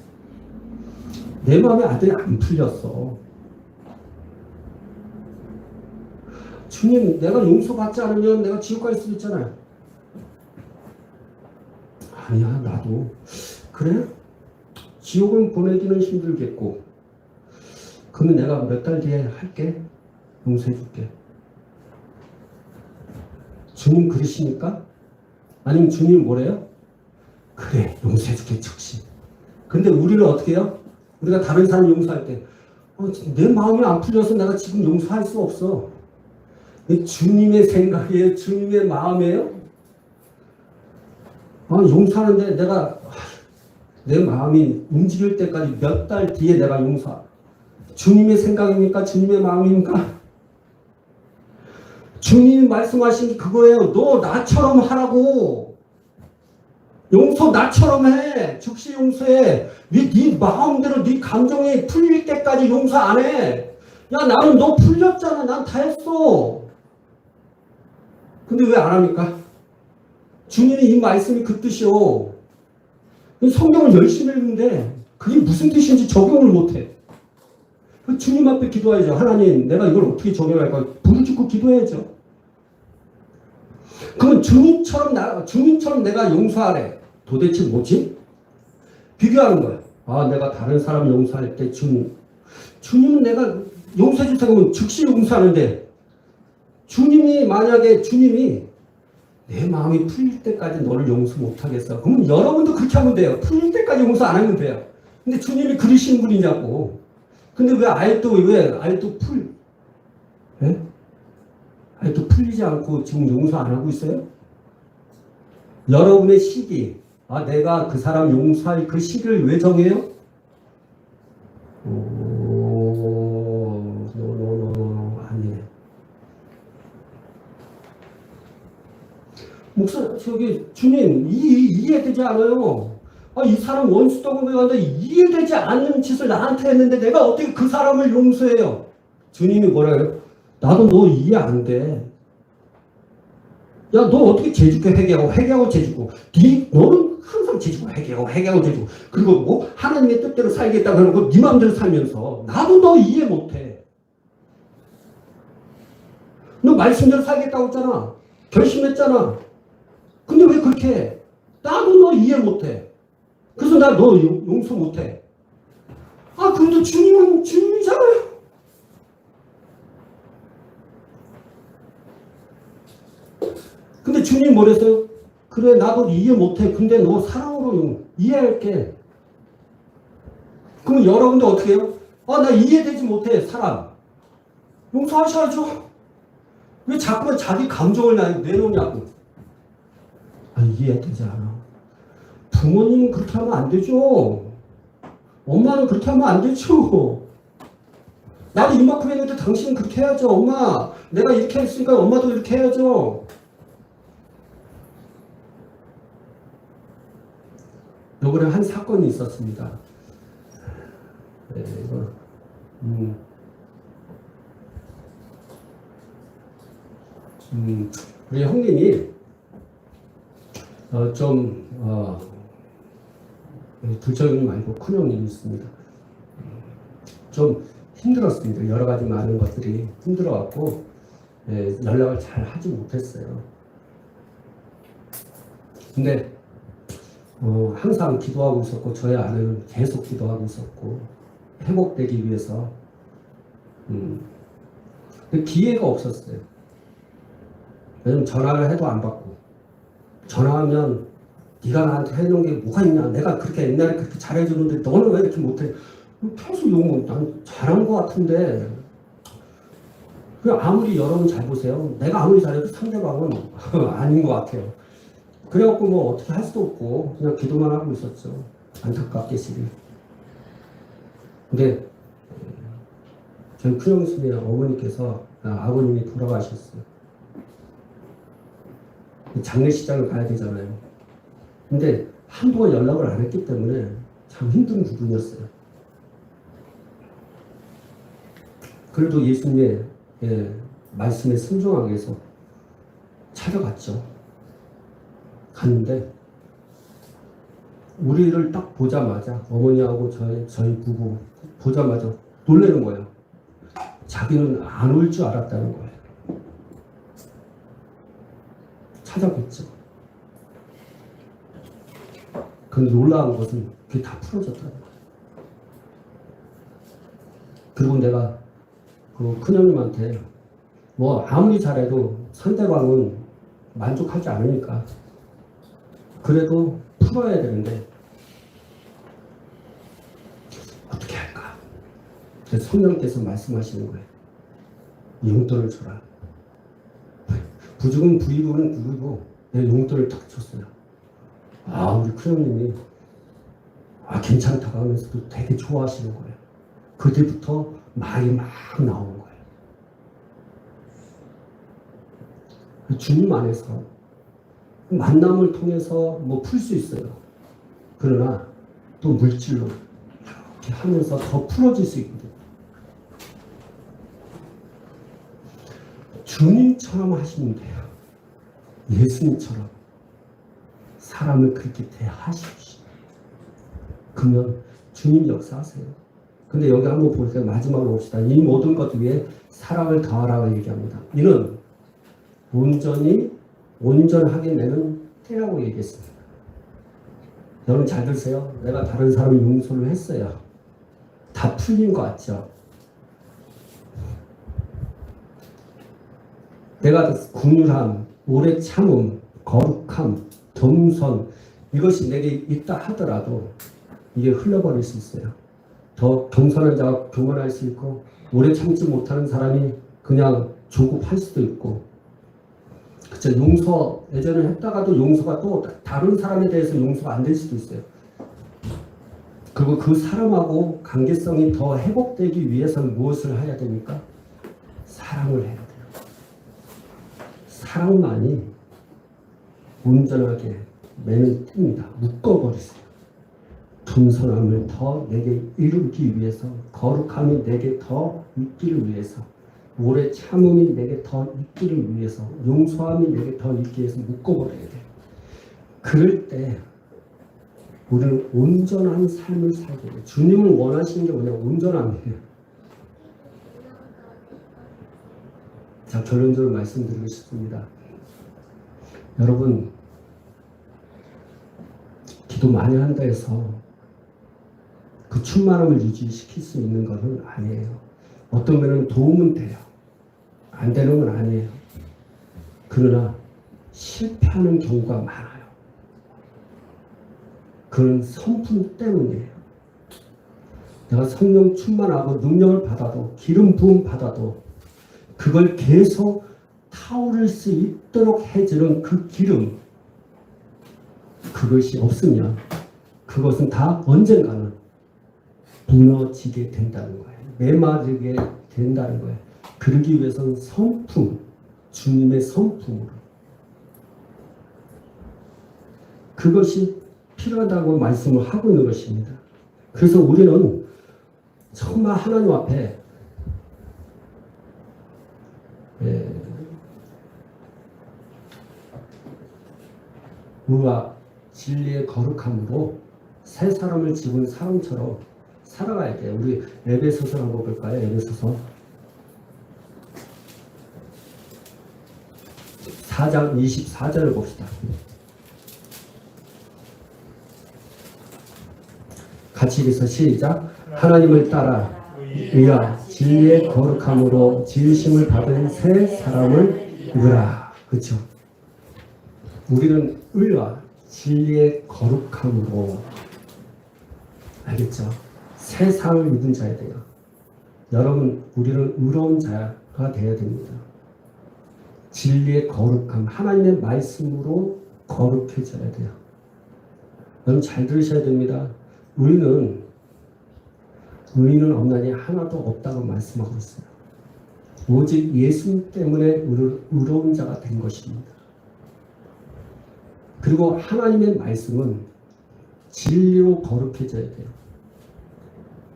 내 마음이 아직 안 풀렸어. 주님, 내가 용서받지 않으면 내가 지옥 갈 수도 있잖아요. 아니야, 나도. 그래? 지옥은 보내기는 힘들겠고. 그러면 내가 몇 달 뒤에 할게. 용서해 줄게. 주님 그러십니까? 아니면 주님 뭐래요? 그래, 용서해 줄게, 즉시. 근데 우리는 어떻게 해요? 우리가 다른 사람 용서할 때, 내 마음이 안 풀려서 내가 지금 용서할 수 없어. 주님의 생각이에요? 주님의 마음이에요? 용서하는데 내 마음이 움직일 때까지 몇 달 뒤에 내가 주님의 생각입니까? 주님의 마음입니까? 주님이 말씀하신 게 그거예요. 너 나처럼 하라고. 용서 나처럼 해. 즉시 용서해. 네 마음대로 네 감정이 풀릴 때까지 용서 안 해. 야, 나는 너 풀렸잖아. 난 다 했어. 근데 왜 안 합니까? 주님이 이 말씀이 그 뜻이요. 성경을 열심히 읽는데 그게 무슨 뜻인지 적용을 못해. 주님 앞에 기도해야죠. 하나님, 내가 이걸 어떻게 적용할까? 부르짖고 기도해야죠. 그러면 주님처럼 내가 용서하래. 도대체 뭐지? 비교하는 거야. 아, 내가 다른 사람 용서할 때 주님은 내가 용서해 줄 생각하면 즉시 용서하는데, 만약에 주님이 내 마음이 풀릴 때까지 너를 용서 못 하겠어. 그러면 여러분도 그렇게 하면 돼요. 풀릴 때까지 용서 안 하면 돼요. 근데 주님이 그러시는 분이냐고. 근데 왜 아직도 풀리지 않고 지금 용서 안 하고 있어요? 여러분의 시기, 내가 그 사람 용서할 그 시기를 왜 정해요? 아니에요. 주님, 이해되지 않아요. 이 사람 원수다고 내가 이해되지 않는 짓을 나한테 했는데 내가 어떻게 그 사람을 용서해요? 주님이 뭐라 그래요? 나도 너 이해 안 돼. 야, 너 어떻게 재주게 회개하고 재주고. 너는 항상 재주고 회개하고 재주고. 그리고 뭐 하나님의 뜻대로 살겠다고 하고 네 마음대로 살면서 나도 너 이해 못 해. 너 말씀대로 살겠다고 했잖아. 결심했잖아. 근데 왜 그렇게 해? 나도 너 이해 못 해. 그래서 나 너 용서 못 해. 그런데 주님은 주님이잖아요. 근데 주님 뭐랬어요? 그래, 나도 이해 못해. 근데 너 사랑으로 이해할게. 그러면 여러분도 어떻게 해요? 나 이해되지 못해, 사람. 용서하셔야죠. 왜 자꾸만 자기 감정을 내놓냐고. 이해되지 않아. 부모님은 그렇게 하면 안 되죠. 엄마는 그렇게 하면 안 되죠. 나도 이만큼 했는데 당신은 그렇게 해야죠. 엄마, 내가 이렇게 했으니까 엄마도 이렇게 해야죠. 요번에 한 사건이 있었습니다. 우리 형님이 둘째 형님 말고 큰 형님이 있습니다. 좀 힘들었습니다. 여러 가지 많은 것들이 힘들어갖고 연락을 잘 하지 못했어요. 근데 항상 기도하고 있었고 저희 아내는 계속 기도하고 있었고 회복되기 위해서 근데 기회가 없었어요. 왜냐면 전화를 해도 안 받고 전화하면 네가 나한테 해놓은 게 뭐가 있냐, 내가 그렇게 옛날에 그렇게 잘해주는데 너는 왜 이렇게 못해? 계속 욕을. 난 잘한 것 같은데. 아무리 여러분 잘 보세요. 내가 아무리 잘해도 상대방은 아닌 것 같아요. 그래갖고 뭐 어떻게 할 수도 없고 그냥 기도만 하고 있었죠. 안타깝게시리. 근데 저희 큰형수의 어머니께서 아버님이 돌아가셨어요. 장례식장을 가야 되잖아요. 근데 한동안 연락을 안 했기 때문에 참 힘든 부분이었어요. 그래도 예수님의 말씀에 순종하기 위해서 찾아갔죠. 갔는데 우리를 딱 보자마자 어머니하고 저희 부부 보자마자 놀라는 거예요. 자기는 안 올 줄 알았다는 거예요. 찾아뵙죠. 그 놀라운 것은 그게 다 풀어졌다는 거예요. 그리고 내가 그 큰형님한테 뭐 아무리 잘해도 상대방은 만족하지 않으니까 그래도 풀어야 되는데 어떻게 할까? 그래서 성령께서 말씀하시는 거예요. 용돈을 줘라. 부죽은 부이고는 부이고 내 용돈을 탁 줬어요. 우리 큰형님이 괜찮다고 하면서도 되게 좋아하시는 거예요. 그때부터 말이 막 나오는 거예요. 주님 안에서 만남을 통해서 뭐 풀 수 있어요. 그러나 또 물질로 이렇게 하면서 더 풀어질 수 있거든요. 주님처럼 하시면 돼요. 예수님처럼 사람을 그렇게 대하십시오. 그러면 주님 역사하세요. 근데 여기 한번 보세요. 마지막으로 봅시다. 이 모든 것 위에 사랑을 더하라고 얘기합니다. 이는 온전히 온전하게 내는 때라고 얘기했습니다. 여러분 잘 들으세요. 내가 다른 사람 용서를 했어요. 다 풀린 것 같죠? 내가 긍휼함, 오래 참음, 거룩함, 겸손 이것이 내게 있다 하더라도 이게 흘러버릴 수 있어요. 더 겸손한 자가 교만할 수 있고 오래 참지 못하는 사람이 그냥 조급할 수도 있고 그쵸? 용서 예전에 했다가도 용서가 또 다른 사람에 대해서 용서가 안 될 수도 있어요. 그리고 그 사람하고 관계성이 더 회복되기 위해서는 무엇을 해야 됩니까? 사랑을 해야 돼요. 사랑만이 온전하게 매는 띱니다. 묶어버리세요. 겸손함을 더 내게 이루기 위해서, 거룩함이 내게 더 있기를 위해서, 오래 참음이 내게 더 있기를 위해서, 용서함이 내게 더 있기 위해서 묶어버려야 돼요. 그럴 때 우리는 온전한 삶을 살게 돼요. 주님을 원하시는 게 뭐냐? 온전함이에요. 자, 결론적으로 말씀드리고 싶습니다. 여러분, 기도 많이 한다 해서 그 충만함을 유지시킬 수 있는 것은 아니에요. 어떤 면은 도움은 돼요. 안 되는 건 아니에요. 그러나 실패하는 경우가 많아요. 그건 성품 때문이에요. 내가 성령 충만하고 능력을 받아도 기름 부음 받아도 그걸 계속 타오를 수 있도록 해주는 그 기름 그것이 없으면 그것은 다 언젠가는 무너지게 된다는 거예요. 메마르게 된다는 거예요. 그러기 위해서는 성품, 주님의 성품으로 그것이 필요하다고 말씀을 하고 있는 것입니다. 그래서 우리는 정말 하나님 앞에 의와 진리의 거룩함으로 새 사람을 지은 사람처럼 살아가야 돼요. 우리 에베소서 한번 볼까요? 에베소서 4장 24절을 봅시다. 같이 읽어서 시작. 하나님을 따라 의와 진리의 거룩함으로 지으심을 받은 새 사람을 입으라. 그렇죠? 우리는 의와 진리의 거룩함으로 알겠죠? 새 사람을 입은 자야 돼요. 여러분, 우리는 의로운 자가 되어야 됩니다. 진리의 거룩함, 하나님의 말씀으로 거룩해져야 돼요. 여러분 잘 들으셔야 됩니다. 의인은 없나니 하나도 없다고 말씀하고 있어요. 오직 예수 때문에 의로운 자가 된 것입니다. 그리고 하나님의 말씀은 진리로 거룩해져야 돼요.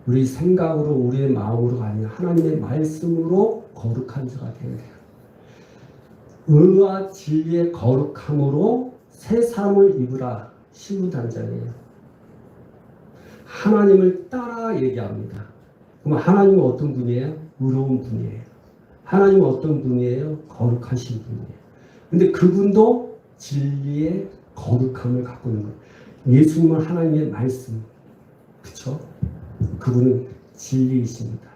우리 생각으로 우리의 마음으로가 아니라 하나님의 말씀으로 거룩한 자가 되어야 돼요. 의와 진리의 거룩함으로 새 사람을 입으라. 신분단장이에요. 하나님을 따라 얘기합니다. 그럼 하나님은 어떤 분이에요? 의로운 분이에요. 하나님은 어떤 분이에요? 거룩하신 분이에요. 근데 그분도 진리의 거룩함을 갖고 있는 거예요. 예수님은 하나님의 말씀, 그렇죠? 그분은 진리이십니다.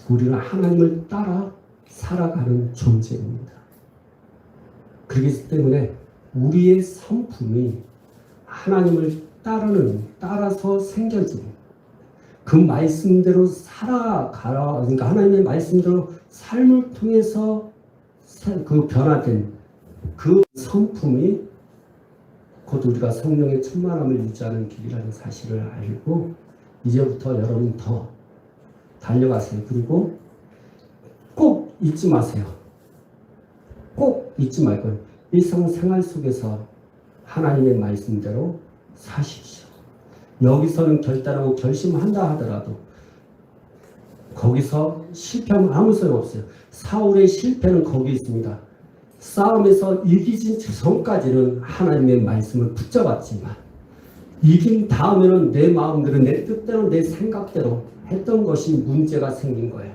우리는 하나님을 따라 살아가는 존재입니다. 그렇기 때문에 우리의 성품이 하나님을 따라서 생겨진 그 말씀대로 살아가라. 그러니까 하나님의 말씀대로 삶을 통해서 그 변화된 그 성품이 곧 우리가 성령의 충만함을 유지하는 길이라는 사실을 알고 이제부터 여러분 더 달려가세요. 그리고 꼭 잊지 마세요. 꼭 잊지 말고 일상생활 속에서 하나님의 말씀대로 사십시오. 여기서는 결단하고 결심한다 하더라도 거기서 실패하면 아무 소용 없어요. 사울의 실패는 거기 있습니다. 싸움에서 이기진 전까지는 하나님의 말씀을 붙잡았지만 이긴 다음에는 내 마음대로 내 뜻대로 내 생각대로 했던 것이 문제가 생긴 거예요.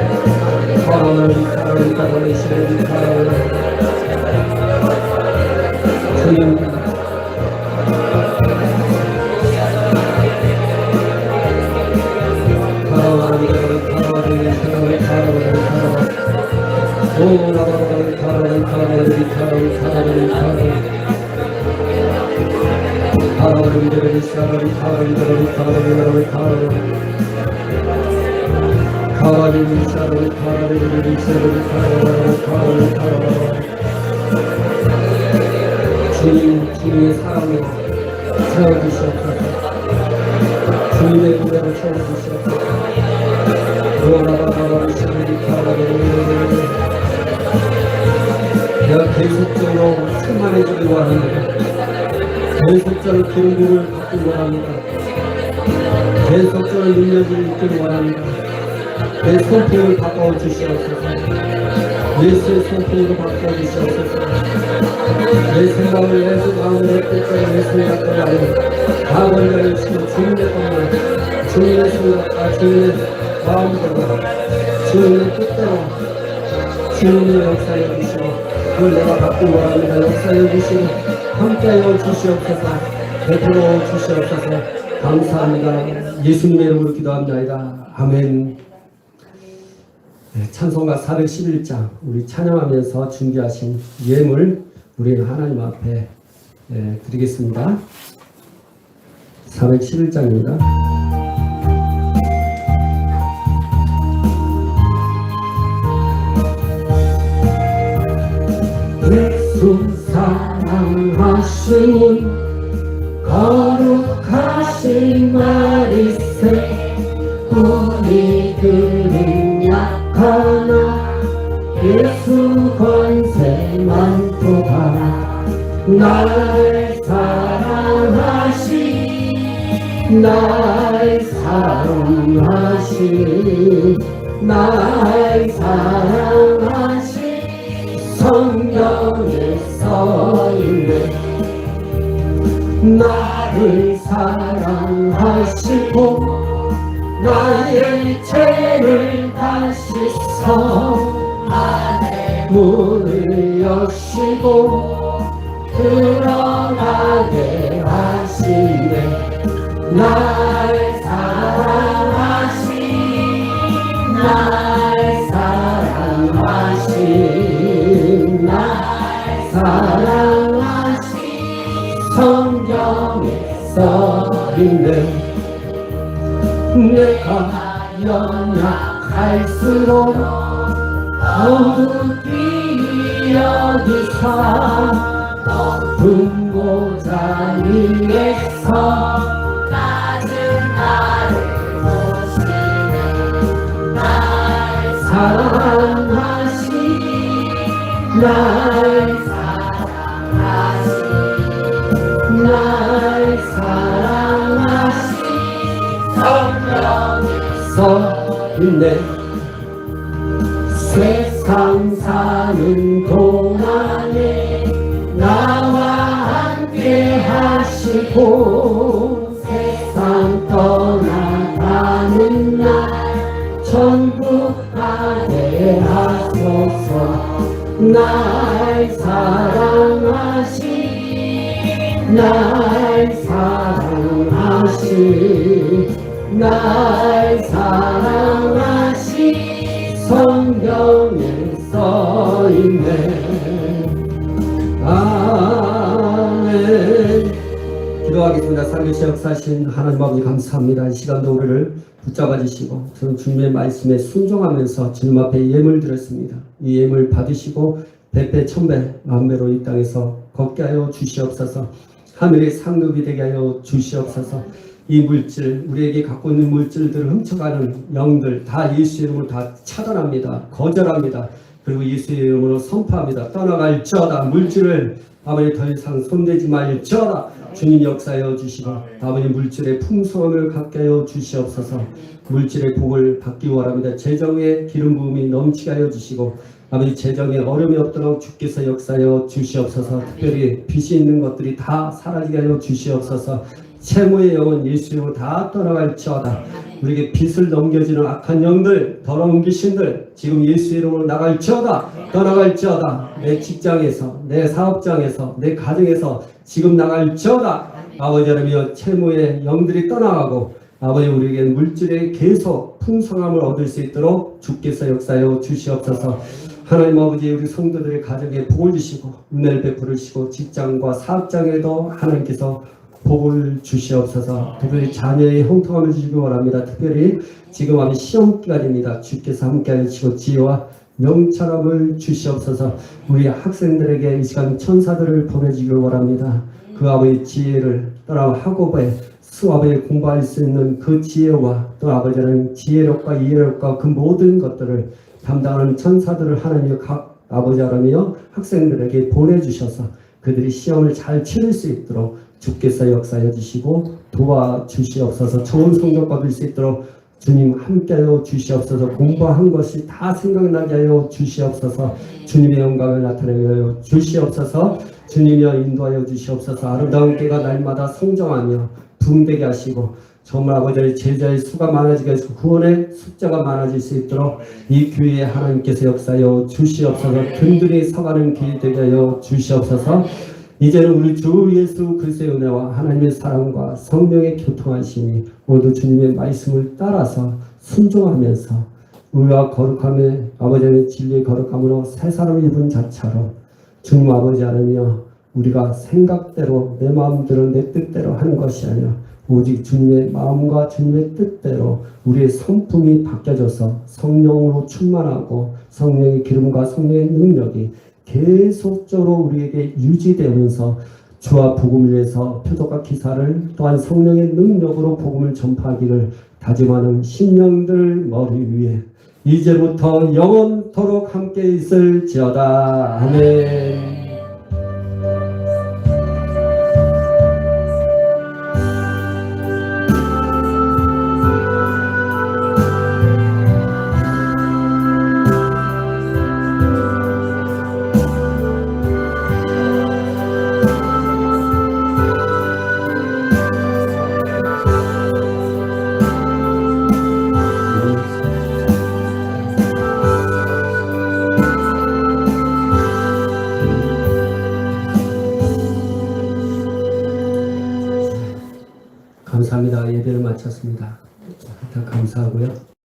주님의 사랑으로 채워주시옵소서. 주님의 구배로 채워주시옵소서. 내가 계속적으로 충만해지길 원합니다. 계속적으로 기름 부음을 받길 원합니다. 계속적으로 능력을 입길 원합니다. 내 성품을 바꿔 주시옵소서. 예수의 성품으로 바꿔 주시옵소서. 내 생각을 내 마음을 뜻대로 예수의 갖고 하는 다원자를 주시고 주님의 것만 주님의 생각과 주님의 마음대로 주님의 뜻대로 주님의 역사해 주시고 그걸 내가 받기 원합니다. 역사해 주시고 함께하여 주시옵소서. 베풀어 주시옵소서. 감사합니다. 예수님의 이름으로 기도합니다. 아멘. 찬송가 411장 우리 찬양하면서 준비하신 예물 우리는 하나님 앞에 드리겠습니다. 411장입니다. 예수 사랑하시니 거룩하신 마리세 우리들은 약하나 예수 권세만 도하라. 날 사랑하시 날 사랑하시 날 사랑하시 성경에 써있네. 나를 사랑하시고 나의 죄를 다 씻어 안에 문을 여시고 들어가게 하시네. 날 사랑하시 날 사랑하시 날 사랑하시 성경에 써있네. 내가 연약할수록 어둡기 여기서 높은 보좌 위에서 낮은 나를 보시네. 날 사랑하시 날 사랑하시 날 사랑하시 성경에서 있네. 세상 사는 동안에 나와 함께 하시고 세상 떠나가는 날 천국하게 하소서. 날 사랑하시 날 사랑하시 날 사랑하시 성경에 써있네. 아멘. 기도하겠습니다. 살아계신 역사하신 하나님 아버지 감사합니다. 이 시간도 우리를 붙잡아 주시고 저는 주님의 말씀에 순종하면서 주님 앞에 예물 드렸습니다. 이 예물 받으시고 백배 천배 만배로 이 땅에서 걷게 하여 주시옵소서. 하늘의 상급이 되게 하여 주시옵소서. 이 물질, 우리에게 갖고 있는 물질들을 훔쳐가는 영들 다 예수의 이름으로 다 차단합니다. 거절합니다. 그리고 예수의 이름으로 선포합니다. 떠나갈지어다. 물질을 아버지 더 이상 손대지 말지어다. 주님 역사하여 주시고 아버지 물질의 풍성함을 갖게 하여 주시옵소서. 물질의 복을 받기 원합니다. 재정의 기름 부음이 넘치게 하여 주시고 아버지 재정에 어려움이 없도록 주께서 역사하여 주시옵소서. 특별히 빚이 있는 것들이 다 사라지게 하여 주시옵소서. 채무의 영은 예수 이름으로 다 떠나갈지어다. 우리에게 빚을 넘겨주는 악한 영들, 더러운 귀신들 지금 예수 이름으로 나갈지어다. 떠나갈지어다. 내 직장에서, 내 사업장에서, 내 가정에서 지금 나갈지어다. 아버지 하나님이여 채무의 영들이 떠나가고 아버지 우리에게 물질의 계속 풍성함을 얻을 수 있도록 주께서 역사하여 주시옵소서. 하나님 아버지 우리 성도들의 가정에 복을 주시고 은혜를 베풀으시고 직장과 사업장에도 하나님께서 복을 주시옵소서. 특별히 자녀의 형통함을 주시기 바랍니다. 특별히 지금 아니 시험 기간입니다. 주께서 함께하여 주시고 지혜와 명철함을 주시옵소서. 우리 학생들에게 이 시간 천사들을 보내주기를 바랍니다. 그 아버지 지혜를 따라 학업에 수업에 공부할 수 있는 그 지혜와 또 아버지는 지혜력과 이해력과 그 모든 것들을 담당하는 천사들을 하나님 각 아버지 하나며 학생들에게 보내주셔서 그들이 시험을 잘 치를 수 있도록 주께서 역사해 주시고 도와주시옵소서. 좋은 성적 받을 수 있도록 주님 함께하여 주시옵소서. 공부한 것이 다 생각나게 하여 주시옵소서. 주님의 영광을 나타내게 하여 주시옵소서. 주님이여 인도하여 주시옵소서. 아름다운 깨가 날마다 성장하며 붕대게 하시고 정말 아버지의 제자의 수가 많아지게 하시고 구원의 숫자가 많아질 수 있도록 이 교회에 하나님께서 역사하여 주시옵소서. 든든히 서가는 길이 되게 하여 주시옵소서. 이제는 우리 주 예수 그리스도의 은혜와 하나님의 사랑과 성령의 교통하심이 모두 주님의 말씀을 따라서 순종하면서 의와 거룩함에 아버지의 진리의 거룩함으로 새 사람을 입은 자처럼 주님 아버지 하나며 우리가 생각대로 내 마음대로 내 뜻대로 하는 것이 아니라 오직 주님의 마음과 주님의 뜻대로 우리의 성품이 바뀌어져서 성령으로 충만하고 성령의 기름과 성령의 능력이 계속적으로 우리에게 유지되면서 주와 복음을 위해서 표적과 기사를 또한 성령의 능력으로 복음을 전파하기를 다짐하는 심령들 머리 위에 이제부터 영원토록 함께 있을지어다. 아멘. 감사합니다. 예배를 마쳤습니다. 감사하고요.